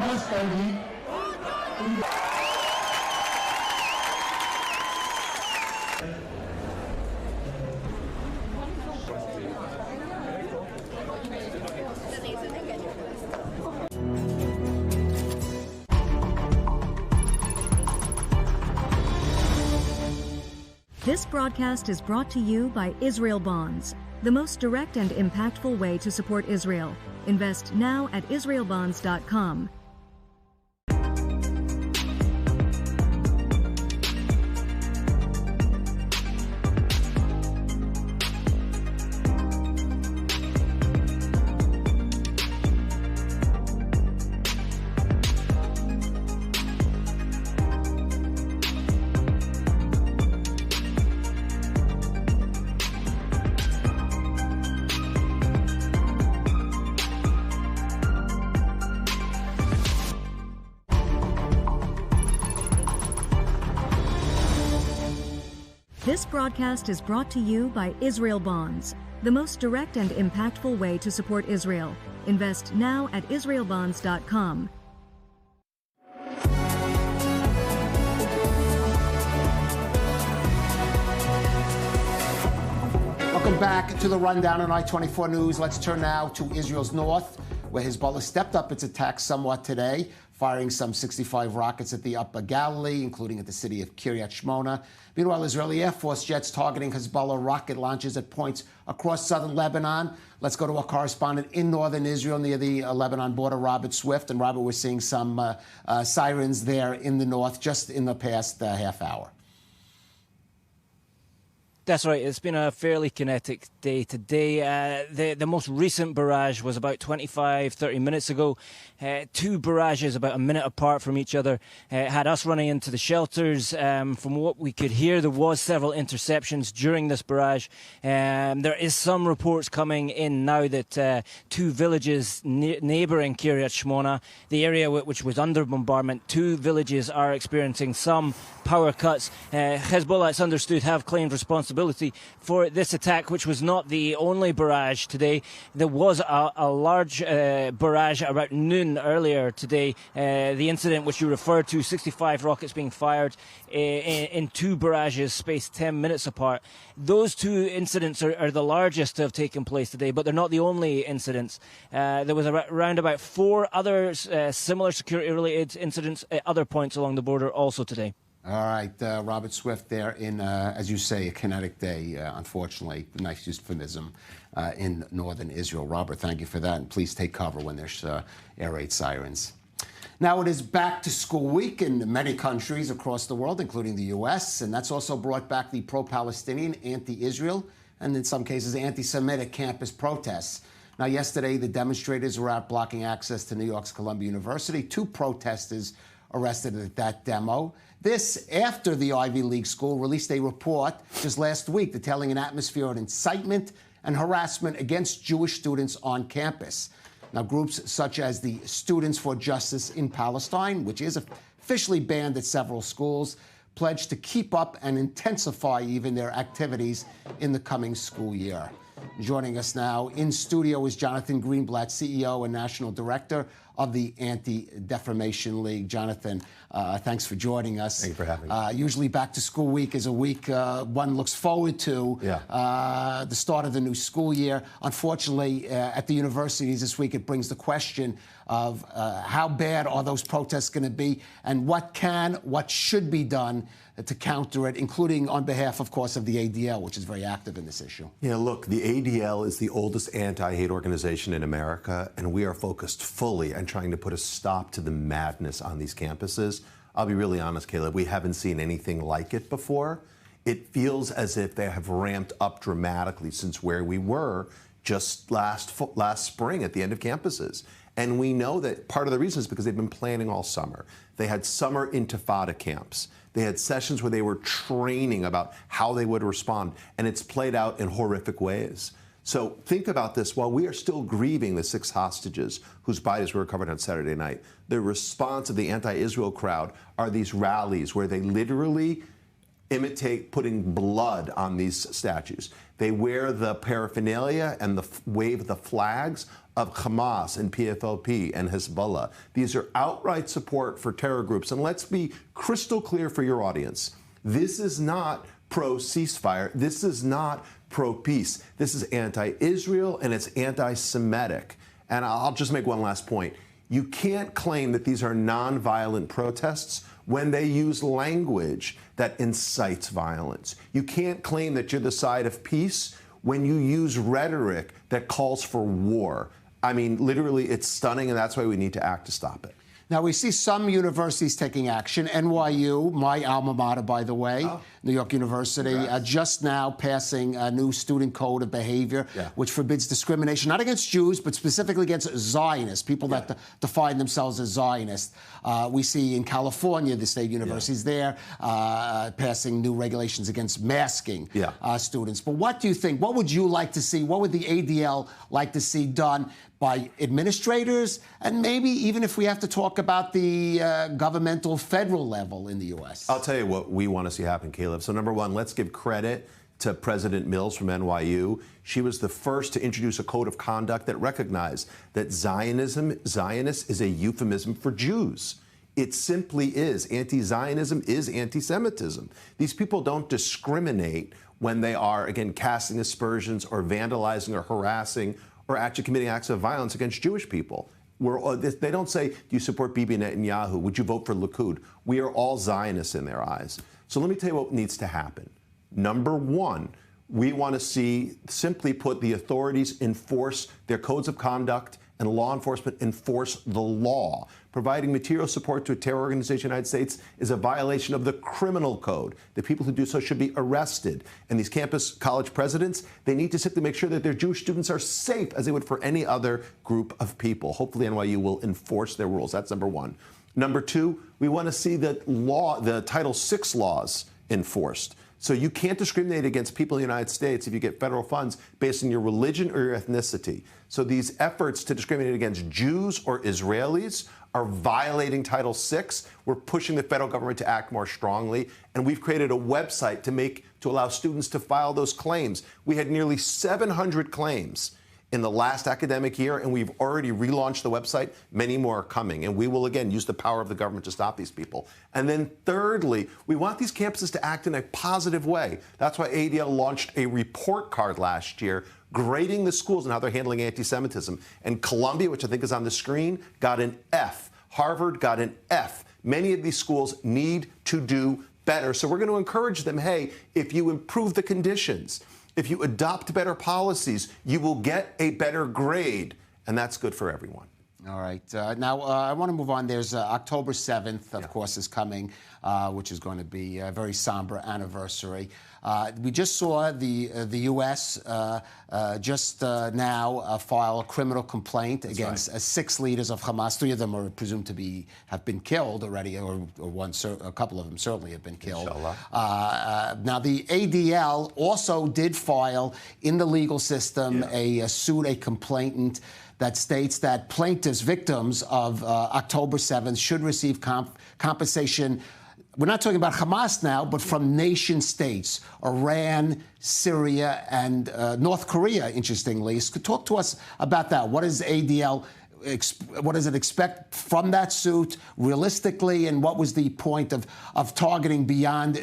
S13: Must
S9: This broadcast is brought to you by Israel Bonds, the most direct and impactful way to support Israel. Invest now at israelbonds.com. This broadcast is brought to you by Israel Bonds, the most direct and impactful way to support Israel. Invest now at israelbonds.com.
S20: Welcome back to the Rundown on I-24 News. Let's turn now to Israel's north, where Hezbollah stepped up its attacks somewhat today, firing some 65 rockets at the Upper Galilee, including at the city of Kiryat Shmona. Meanwhile, Israeli Air Force jets targeting Hezbollah rocket launches at points across southern Lebanon. Let's go to our correspondent in northern Israel near the Lebanon border, Robert Swift. And Robert, we're seeing some sirens there in the north just in the past half hour.
S10: That's right. It's been a fairly kinetic day today. The most recent barrage was about 25-30 minutes ago. Two barrages about a minute apart from each other had us running into the shelters. From what we could hear, there was several interceptions during this barrage. There is some reports coming in now that two villages neighbouring Kiryat Shmona, the area which was under bombardment, two villages are experiencing some power cuts. Hezbollah, it's understood, have claimed responsibility for this attack, which was not the only barrage today. There was a large barrage about noon earlier today. The incident which you referred to, 65 rockets being fired in two barrages spaced 10 minutes apart. Those two incidents are the largest to have taken place today, but they're not the only incidents. There was around about four other similar security-related incidents at other points along the border also today.
S20: All right, Robert Swift there in, as you say, a kinetic day, unfortunately, a nice euphemism, in northern Israel. Robert, thank you for that, and please take cover when there's air raid sirens. Now it is back to school week in many countries across the world, including the U.S., and that's also brought back the pro-Palestinian, anti-Israel, and in some cases anti-Semitic campus protests. Now, yesterday, the demonstrators were out blocking access to New York's Columbia University. Two protesters arrested at that demo. This after the Ivy League school released a report just last week detailing an atmosphere of incitement and harassment against Jewish students on campus. Now, groups such as the Students for Justice in Palestine, which is officially banned at several schools, pledged to keep up and intensify even their activities in the coming school year. Joining us now in studio is Jonathan Greenblatt, CEO and National Director of the Anti-Defamation League. Jonathan, thanks for joining us.
S23: Thank you for having me.
S20: Usually back to school week is a week one looks forward to, the start of the new school year. Unfortunately, at the universities this week, it brings the question of how bad are those protests going to be and what should be done to counter it, including on behalf, of course, of the ADL, which is very active in this issue.
S23: Yeah, look, the ADL is the oldest anti-hate organization in America, and we are focused fully on trying to put a stop to the madness on these campuses. I'll be really honest, Caleb, we haven't seen anything like it before. It feels as if they have ramped up dramatically since where we were just last spring at the end of campuses. And we know that part of the reason is because they've been planning all summer. They had summer intifada camps. They had sessions where they were training about how they would respond, and it's played out in horrific ways. So think about this. While we are still grieving the 6 hostages whose bodies were recovered on Saturday night, the response of the anti-Israel crowd are these rallies where they literally imitate putting blood on these statues. They wear the paraphernalia and wave the flags of Hamas and PFLP and Hezbollah. These are outright support for terror groups. And let's be crystal clear for your audience. This is not pro-ceasefire. This is not pro-peace. This is anti-Israel and it's anti-Semitic. And I'll just make one last point. You can't claim that these are nonviolent protests when they use language that incites violence. You can't claim that you're the side of peace when you use rhetoric that calls for war. I mean, literally, it's stunning, and that's why we need to act to stop it.
S20: Now, we see some universities taking action. NYU, my alma mater, by the way, New York University, just now passing a new student code of behavior, which forbids discrimination, not against Jews, but specifically against Zionists, people that define themselves as Zionists. We see in California, the state universities there, passing new regulations against masking students. But what do you think? What would you like to see? What would the ADL like to see done by administrators, and maybe even if we have to talk about the governmental federal level in the U.S.?
S23: I'll tell you what we want to see happen, Caleb. So number one, let's give credit to President Mills from NYU. She was the first to introduce a code of conduct that recognized that Zionist is a euphemism for Jews. It simply is. Anti-Zionism is anti-Semitism. These people don't discriminate when they are, again, casting aspersions or vandalizing or harassing or actually committing acts of violence against Jewish people. They don't say, do you support Bibi Netanyahu? Would you vote for Likud? We are all Zionists in their eyes. So let me tell you what needs to happen. Number one, we want to see, simply put, the authorities enforce their codes of conduct and law enforcement enforce the law. Providing material support to a terror organization in the United States is a violation of the criminal code. The people who do so should be arrested. And these campus college presidents, they need to simply make sure that their Jewish students are safe as they would for any other group of people. Hopefully NYU will enforce their rules. That's number one. Number two, we want to see that the Title VI laws enforced. So you can't discriminate against people in the United States if you get federal funds based on your religion or your ethnicity. So these efforts to discriminate against Jews or Israelis are violating Title VI. We're pushing the federal government to act more strongly, and we've created a website to allow students to file those claims. We had nearly 700 claims in the last academic year, and we've already relaunched the website. Many more are coming, and we will, again, use the power of the government to stop these people. And then thirdly, we want these campuses to act in a positive way. That's why ADL launched a report card last year grading the schools and how they're handling anti-Semitism. And Columbia, which I think is on the screen, got an F. Harvard got an F. Many of these schools need to do better. So we're going to encourage them, hey, if you improve the conditions, if you adopt better policies, you will get a better grade, and that's good for everyone.
S20: All right. Now, I want to move on. There's October 7th, of course, is coming, which is going to be a very somber anniversary. We just saw the U.S. just now file a criminal complaint against 6 leaders of Hamas. 3 of them are presumed to have been killed already, or a couple of them certainly have been killed. Now, the ADL also did file in the legal system a suit, a complainant that states that plaintiffs, victims of October 7th, should receive compensation. We're not talking about Hamas now, but from nation states, Iran, Syria, and North Korea, interestingly. Talk to us about that. What is ADL, what does it expect from that suit realistically, and what was the point of targeting beyond,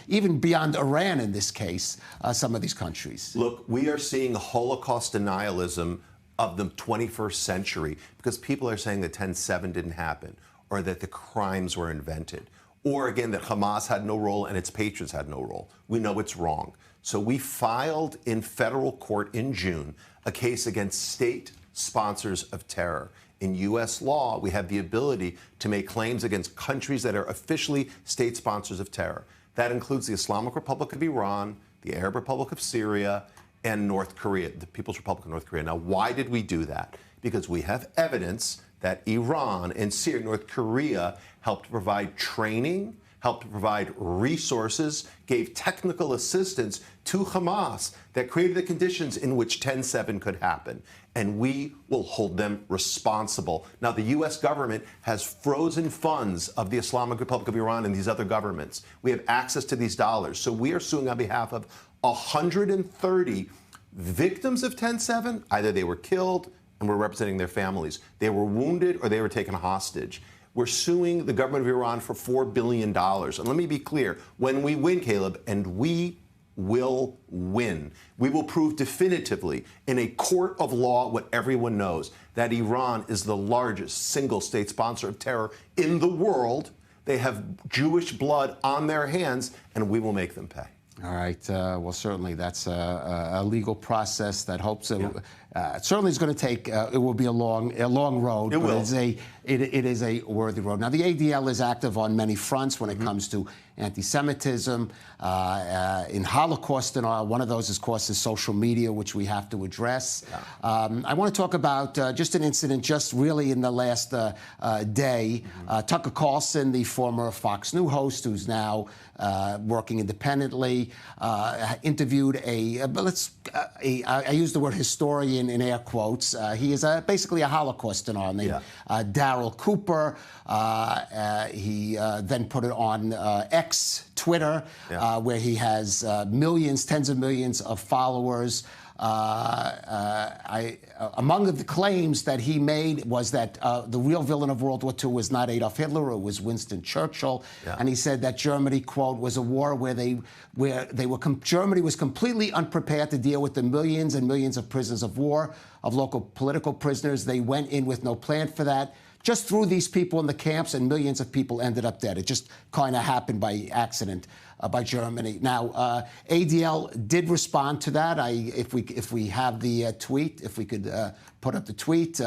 S20: even beyond Iran in this case, some of these countries?
S23: Look, we are seeing Holocaust denialism of the 21st century because people are saying that 10/7 didn't happen, or that the crimes were invented, or again that Hamas had no role and its patrons had no role. We know it's wrong. So we filed in federal court in June a case against state sponsors of terror. In U.S. law, we have the ability to make claims against countries that are officially state sponsors of terror. That includes the Islamic Republic of Iran, the Arab Republic of Syria, and North Korea, the People's Republic of North Korea. Now, why did we do that? Because we have evidence that Iran and Syria, North Korea, helped provide training, helped provide resources, gave technical assistance to Hamas that created the conditions in which 10/7 could happen. And we will hold them responsible. Now, the U.S. government has frozen funds of the Islamic Republic of Iran and these other governments. We have access to these dollars. So we are suing on behalf of 130 victims of 10/7. Either they were killed and we're representing their families, they were wounded, or they were taken hostage. We're suing the government of Iran for $4 billion. And let me be clear, when we win, Caleb, and we will win, we will prove definitively in a court of law what everyone knows, that Iran is the largest single state sponsor of terror in the world. They have Jewish blood on their hands, and we will make them pay.
S20: All right. Well, certainly that's a legal process that hopes it certainly is going to take. It will be a long road.
S23: It will.
S20: It is a worthy road. Now, the ADL is active on many fronts when it comes to anti-Semitism, in Holocaust denial. One of those, of course, is social media, which we have to address. I want to talk about just an incident just really in the last day. Tucker Carlson, the former Fox News host, who's now working independently, interviewed I use the word historian in air quotes. He is basically a Holocaust denier named Daryl Cooper. He then put it on X, Twitter, where he has millions, tens of millions of followers. Among the claims that he made was that the real villain of World War II was not Adolf Hitler, it was Winston Churchill. And he said that Germany, quote, was a war where Germany was completely unprepared to deal with the millions and millions of prisoners of war, of local political prisoners. They went in with no plan for that. Just threw these people in the camps, and millions of people ended up dead. It just kind of happened by accident by Germany. Now, ADL did respond to that. If we have the tweet, if we could put up the tweet.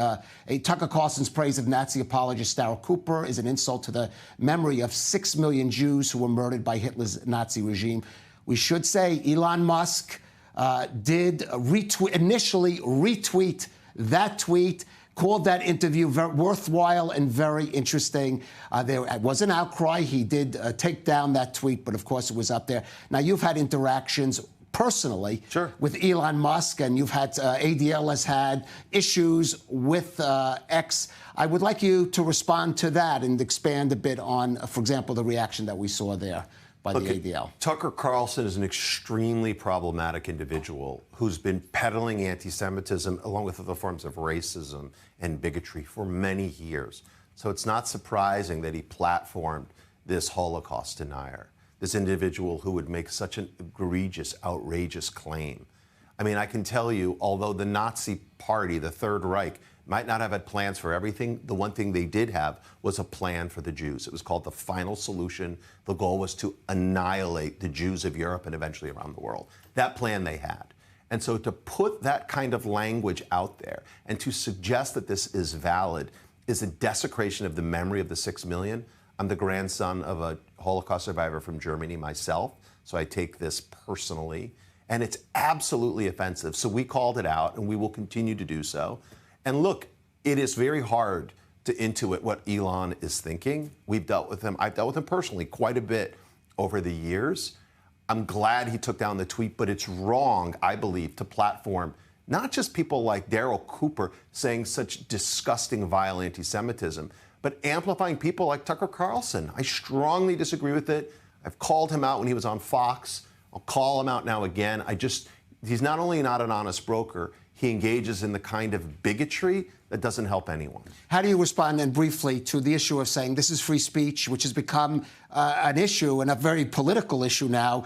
S20: Tucker Carlson's praise of Nazi apologist Daryl Cooper is an insult to the memory of 6 million Jews who were murdered by Hitler's Nazi regime. We should say Elon Musk did initially retweet that tweet, called that interview very worthwhile and very interesting. There was an outcry. He did take down that tweet, but of course it was up there. Now, you've had interactions personally with Elon Musk, and you've had ADL has had issues with X. I would like you to respond to that and expand a bit on, for example, the reaction that we saw there by the ADL.
S23: Tucker Carlson is an extremely problematic individual who's been peddling anti-Semitism along with other forms of racism and bigotry for many years. So it's not surprising that he platformed this Holocaust denier, this individual who would make such an egregious, outrageous claim. I mean, I can tell you, although the Nazi Party, the Third Reich, might not have had plans for everything, the one thing they did have was a plan for the Jews. It was called the Final Solution. The goal was to annihilate the Jews of Europe and eventually around the world. That plan they had. And so to put that kind of language out there and to suggest that this is valid is a desecration of the memory of the 6 million. I'm the grandson of a Holocaust survivor from Germany myself, so I take this personally. And it's absolutely offensive. So we called it out, and we will continue to do so. And look, it is very hard to intuit what Elon is thinking. We've dealt with him. I've dealt with him personally quite a bit over the years. I'm glad he took down the tweet, but it's wrong, I believe, to platform not just people like Daryl Cooper saying such disgusting, vile anti-Semitism, but amplifying people like Tucker Carlson. I strongly disagree with it. I've called him out when he was on Fox. I'll call him out now again. He's not only not an honest broker, he engages in the kind of bigotry that doesn't help anyone.
S20: How do you respond then briefly to the issue of saying this is free speech, which has become an issue and a very political issue now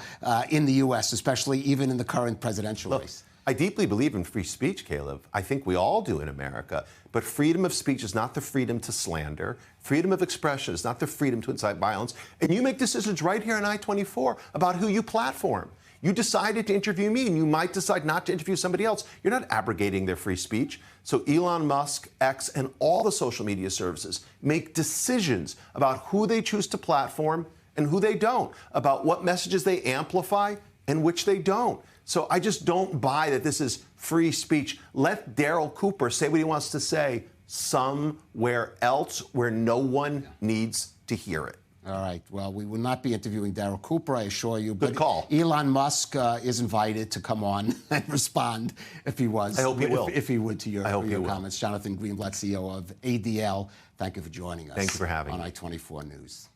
S20: in the U.S., especially even in the current presidential race?
S23: I deeply believe in free speech, Caleb. I think we all do in America. But freedom of speech is not the freedom to slander. Freedom of expression is not the freedom to incite violence. And you make decisions right here on I-24 about who you platform. You decided to interview me, and you might decide not to interview somebody else. You're not abrogating their free speech. So Elon Musk, X, and all the social media services make decisions about who they choose to platform and who they don't, about what messages they amplify and which they don't. So I just don't buy that this is free speech. Let Daryl Cooper say what he wants to say somewhere else where no one needs to hear it.
S20: All right. Well, we will not be interviewing Daryl Cooper, I assure you. Good
S23: call.
S20: Elon Musk is invited to come on and respond if he was.
S23: I hope he will.
S20: If he would to your comments. Jonathan Greenblatt, CEO of ADL, thank you for joining us.
S23: Thank you for having me.
S20: On I-24 News.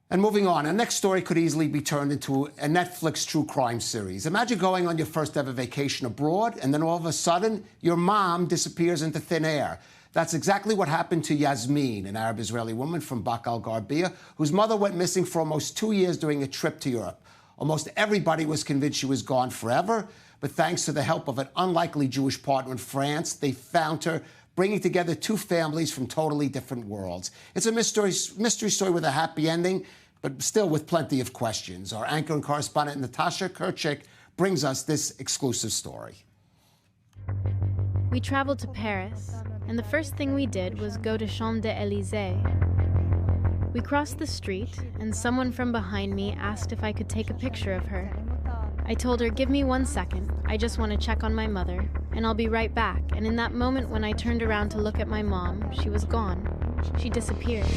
S20: And moving on, our next story could easily be turned into a Netflix true crime series. Imagine going on your first ever vacation abroad, and then all of a sudden, your mom disappears into thin air. That's exactly what happened to Yasmin, an Arab-Israeli woman from Bak al-Gharbia, whose mother went missing for almost 2 years during a trip to Europe. Almost everybody was convinced she was gone forever, But thanks to the help of an unlikely Jewish partner in France, they found her, bringing together two families from totally different worlds. It's a mystery story with a happy ending, but still with plenty of questions. Our anchor and correspondent Natasha Kirchik brings us this exclusive story.
S7: We traveled to Paris, and the first thing we did was go to Champs-Élysées. We crossed the street, and someone from behind me asked if I could take a picture of her. I told her, "Give me 1 second, I just want to check on my mother, and I'll be right back." And in that moment when I turned around to look at my mom, she was gone. She disappeared.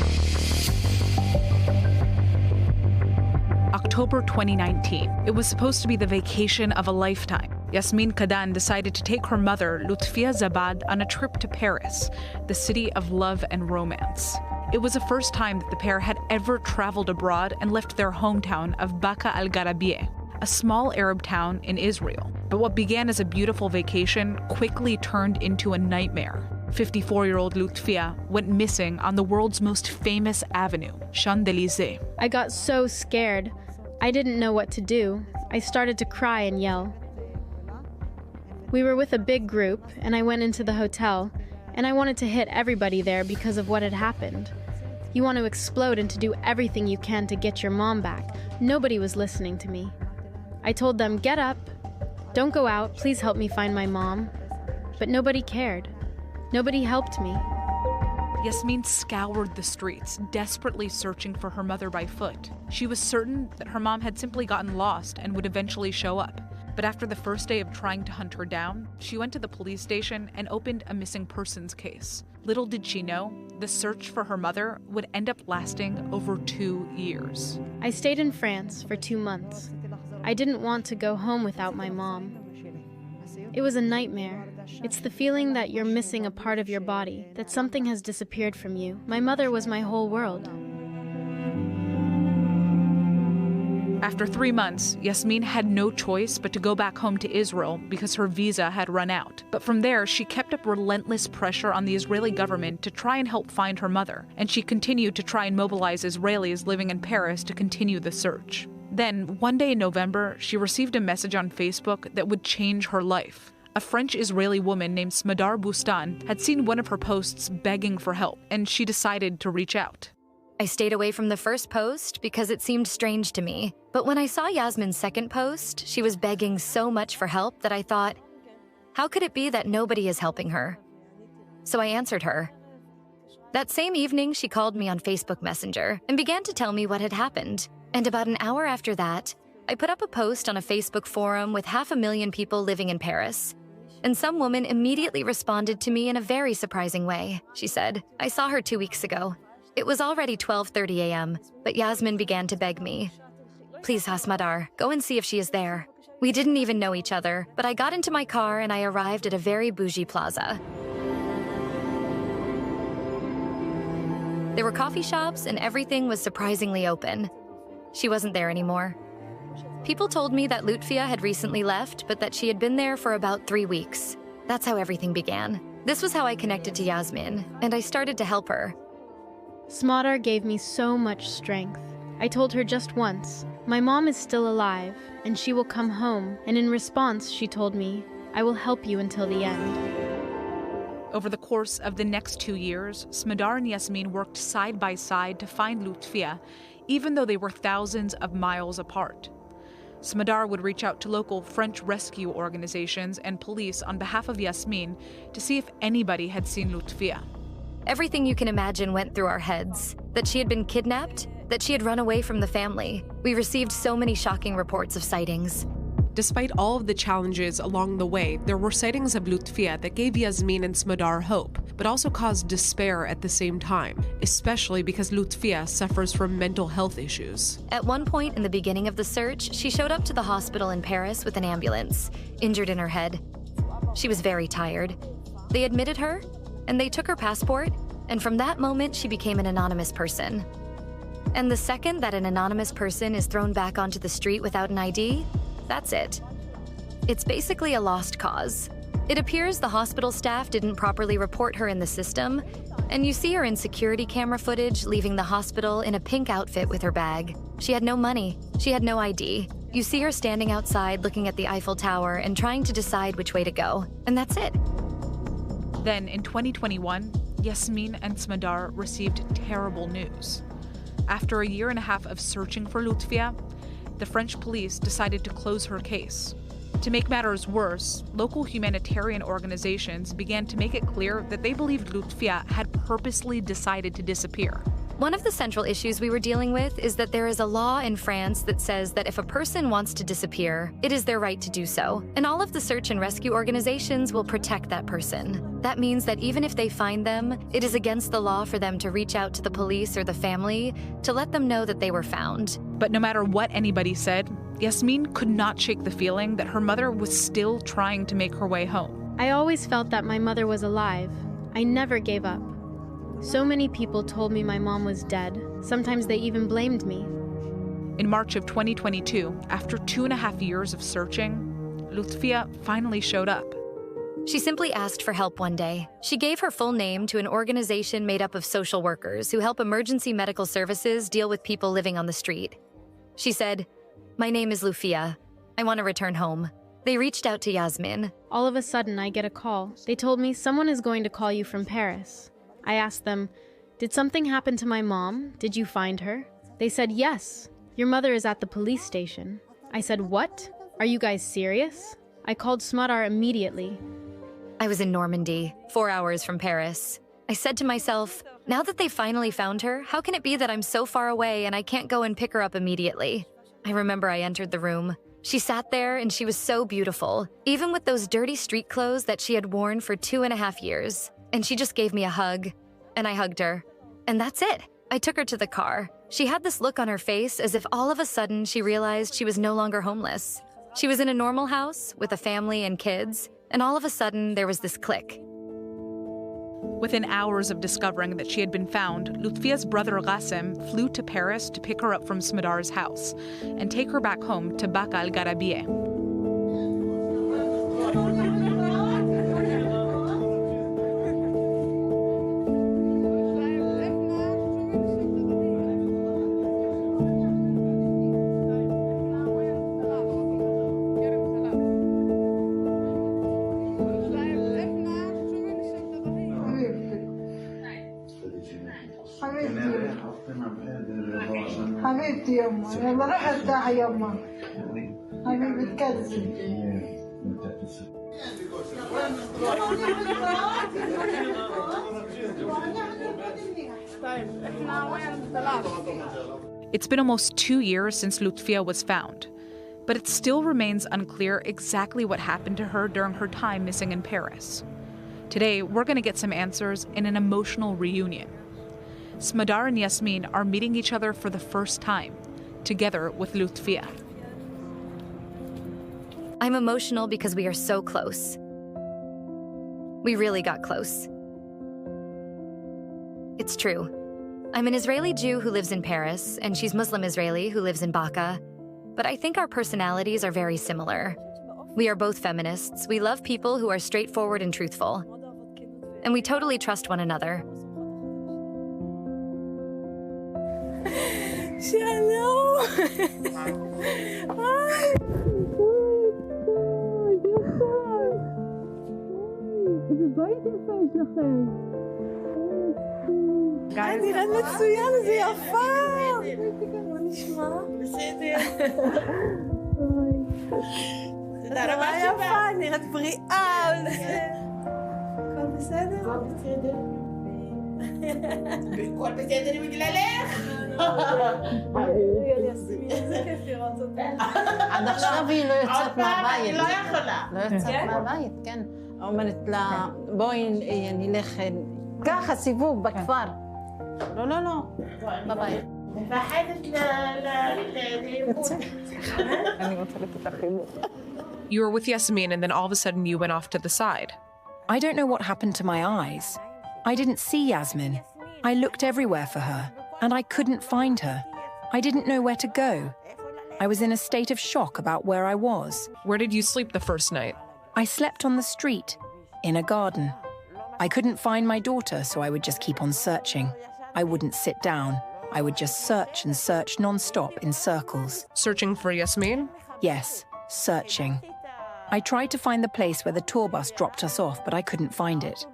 S1: October 2019. It was supposed to be the vacation of a lifetime. Yasmin Kaadan decided to take her mother, Lutfia Zabad, on a trip to Paris, the city of love and romance. It was the first time that the pair had ever traveled abroad and left their hometown of Baqa al-Gharbiya, a small Arab town in Israel. But what began as a beautiful vacation quickly turned into a nightmare. 54-year-old Lutfia went missing on the world's most famous avenue, Champs-Élysées.
S7: I got so scared. I didn't know what to do. I started to cry and yell. We were with a big group, and I went into the hotel, and I wanted to hit everybody there because of what had happened. You want to explode and to do everything you can to get your mom back. Nobody was listening to me. I told them, "Get up, don't go out, please help me find my mom." But nobody cared. Nobody helped me.
S1: Yasmin scoured the streets, desperately searching for her mother by foot. She was certain that her mom had simply gotten lost and would eventually show up. But after the first day of trying to hunt her down, she went to the police station and opened a missing persons case. Little did she know, the search for her mother would end up lasting over 2 years.
S7: I stayed in France for 2 months. I didn't want to go home without my mom. It was a nightmare. It's the feeling that you're missing a part of your body, that something has disappeared from you. My mother was my whole world.
S1: After 3 months, Yasmin had no choice but to go back home to Israel because her visa had run out. But from there, she kept up relentless pressure on the Israeli government to try and help find her mother, and she continued to try and mobilize Israelis living in Paris to continue the search. Then, one day in November, she received a message on Facebook that would change her life. A French-Israeli woman named Smadar Bustan had seen one of her posts begging for help, and she decided to reach out.
S8: I stayed away from the first post because it seemed strange to me. But when I saw Yasmin's second post, she was begging so much for help that I thought, how could it be that nobody is helping her? So I answered her. That same evening, she called me on Facebook Messenger and began to tell me what had happened. And about an hour after that, I put up a post on a Facebook forum with 500,000 people living in Paris. And some woman immediately responded to me in a very surprising way. She said, "I saw her 2 weeks ago. It was already 12:30 a.m., but Yasmin began to beg me. Please, Hasmadar, go and see if she is there." We didn't even know each other, but I got into my car and I arrived at a very bougie plaza. There were coffee shops and everything was surprisingly open. She wasn't there anymore. People told me that Lutfia had recently left, but that she had been there for about 3 weeks. That's how everything began. This was how I connected to Yasmin, and I started to help her.
S7: Smadar gave me so much strength. I told her just once, "My mom is still alive, and she will come home." And in response, she told me, "I will help you until the end."
S1: Over the course of the next 2 years, Smadar and Yasmin worked side by side to find Lutfia, even though they were thousands of miles apart. Smadar would reach out to local French rescue organizations and police on behalf of Yasmin to see if anybody had seen Lutfia.
S8: Everything you can imagine went through our heads. That she had been kidnapped, that she had run away from the family. We received so many shocking reports of sightings.
S15: Despite all of the challenges along the way, there were sightings of Lutfia that gave Yasmin and Smadar hope, but also caused despair at the same time, especially because Lutfia suffers from mental health issues.
S8: At one point in the beginning of the search, she showed up to the hospital in Paris with an ambulance, injured in her head. She was very tired. They admitted her, and they took her passport, and from that moment, she became an anonymous person. And the second that an anonymous person is thrown back onto the street without an ID, that's it. It's basically a lost cause. It appears the hospital staff didn't properly report her in the system, and you see her in security camera footage leaving the hospital in a pink outfit with her bag. She had no money, she had no ID, You see her standing outside looking at the Eiffel Tower and trying to decide which way to go, and that's it.
S1: Then in 2021, Yasmin and Smadar received terrible news. After a year and a half of searching for Lutfia, the French police decided to close her case. To make matters worse, local humanitarian organizations began to make it clear that they believed Lutfia had purposely decided to disappear.
S8: One of the central issues we were dealing with is that there is a law in France that says that if a person wants to disappear, it is their right to do so. And all of the search and rescue organizations will protect that person. That means that even if they find them, it is against the law for them to reach out to the police or the family to let them know that they were found.
S1: But no matter what anybody said, Yasmin could not shake the feeling that her mother was still trying to make her way home.
S7: I always felt that my mother was alive. I never gave up. So many people told me my mom was dead. Sometimes they even blamed me.
S1: In March of 2022, after 2.5 years of searching, Lutfia finally showed up.
S8: She simply asked for help one day. She gave her full name to an organization made up of social workers who help emergency medical services deal with people living on the street. She said, "My name is Lutfia. I want to return home." They reached out to Yasmin.
S7: All of a sudden, I get a call. They told me someone is going to call you from Paris. I asked them, "Did something happen to my mom? Did you find her?" They said, "Yes. Your mother is at the police station." I said, "What? Are you guys serious?" I called Smadar immediately.
S8: I was in Normandy, 4 hours from Paris. I said to myself, now that they finally found her, how can it be that I'm so far away and I can't go and pick her up immediately? I remember I entered the room. She sat there and she was so beautiful, even with those dirty street clothes that she had worn for 2.5 years. And she just gave me a hug, and I hugged her. And that's it. I took her to the car. She had this look on her face as if all of a sudden she realized she was no longer homeless. She was in a normal house with a family and kids, and all of a sudden there was this click.
S1: Within hours of discovering that she had been found, Lutfia's brother Ghasem flew to Paris to pick her up from Smadar's house and take her back home to Baqa al-Gharabiyeh.
S16: حبيبتي يما يلا روح ارتاحي يما حبيبة كلسي
S1: It's been almost 2 years since Lutfia was found, but it still remains unclear exactly what happened to her during her time missing in Paris. Today, we're going to get some answers in an emotional reunion. Smadar and Yasmin are meeting each other for the first time, together with Lutfia.
S8: I'm emotional because we are so close. We really got close. It's true. I'm an Israeli Jew who lives in Paris, and she's Muslim Israeli who lives in Baqa. But I think our personalities are very similar. We are both feminists. We love people who are straightforward and truthful. And we totally trust one another.
S16: אני נראית מצוין, זה יפה. מה נשמע? בסדר. תודה רבה יפה, נראית בריאה. הכל בסדר? הכל בסדר. הכל בסדר בגללך? איזה כיף לראות אותה.
S17: עד עכשיו היא לא יוצאת מהבית.
S16: היא לא יכולה.
S17: לא יוצאת מהבית, כן. אומרת לה, בואי נלך ככה סיבוב בכפר. לא, לא, לא, בבית.
S16: מפחדת אני רוצה לתת לך חיבוק.
S15: You were with Yasmin and then all of a sudden you went off to the side.
S18: I don't know what happened to my eyes. I didn't see Yasmin. I looked everywhere for her, and I couldn't find her. I didn't know where to go. I was in a state of shock about where I was.
S15: Where did you sleep the first night?
S18: I slept on the street, in a garden. I couldn't find my daughter, so I would just keep on searching. I wouldn't sit down. I would just search and search non-stop in circles.
S15: Searching for Yasmin?
S18: Yes, searching. I tried to find the place where the tour bus dropped us off, but I couldn't find it.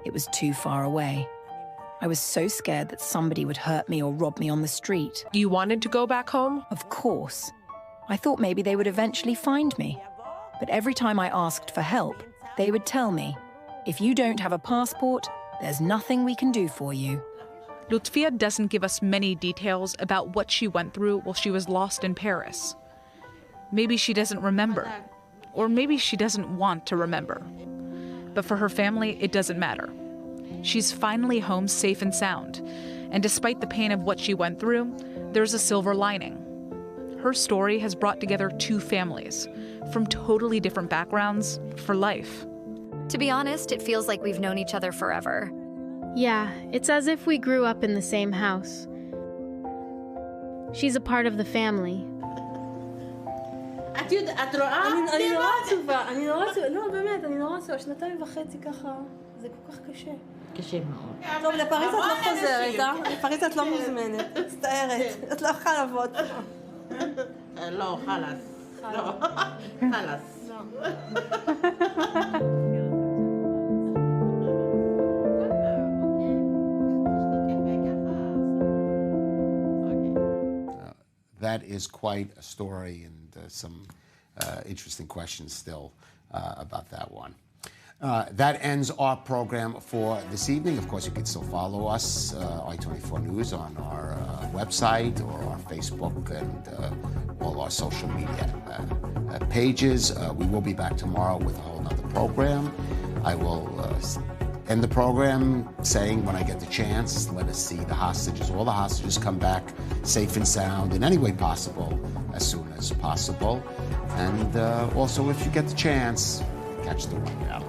S18: It was too far away. I was so scared that somebody would hurt me or rob me on the street.
S15: You wanted to go back home?
S18: Of course. I thought maybe they would eventually find me. But every time I asked for help, they would tell me, if you don't have a passport, there's nothing we can do for you.
S1: Lutfia doesn't give us many details about what she went through while she was lost in Paris. Maybe she doesn't remember, or maybe she doesn't want to remember. But for her family, it doesn't matter. She's finally home safe and sound, and despite the pain of what she went through, there's a silver lining. Her story has brought together two families from totally different backgrounds for life.
S8: To be honest, it feels like we've known each other forever.
S7: Yeah, it's as if we grew up in the same house. She's a part of the family.
S16: את רואה? אני נורא עצובה, לא באמת, אני נורא עצובה, 2.5 ככה, זה כל כך קשה. קשה מאוד. טוב, לפריז את לא חוזרת, לפריז את לא מוזמנת, מצטערת, את לא יכולה לעבוד. לא, חלאס. לא, חלאס.
S20: That is quite a story, and some interesting questions still about that one. That ends our program for this evening. Of course, you can still follow us, I24 News, on our website or our Facebook and all our social media pages. We will be back tomorrow with a whole nother program. I will end the program saying, when I get the chance, let us see the hostages, all the hostages come back safe and sound in any way possible, as soon as possible. And also, if you get the chance, catch the rundown.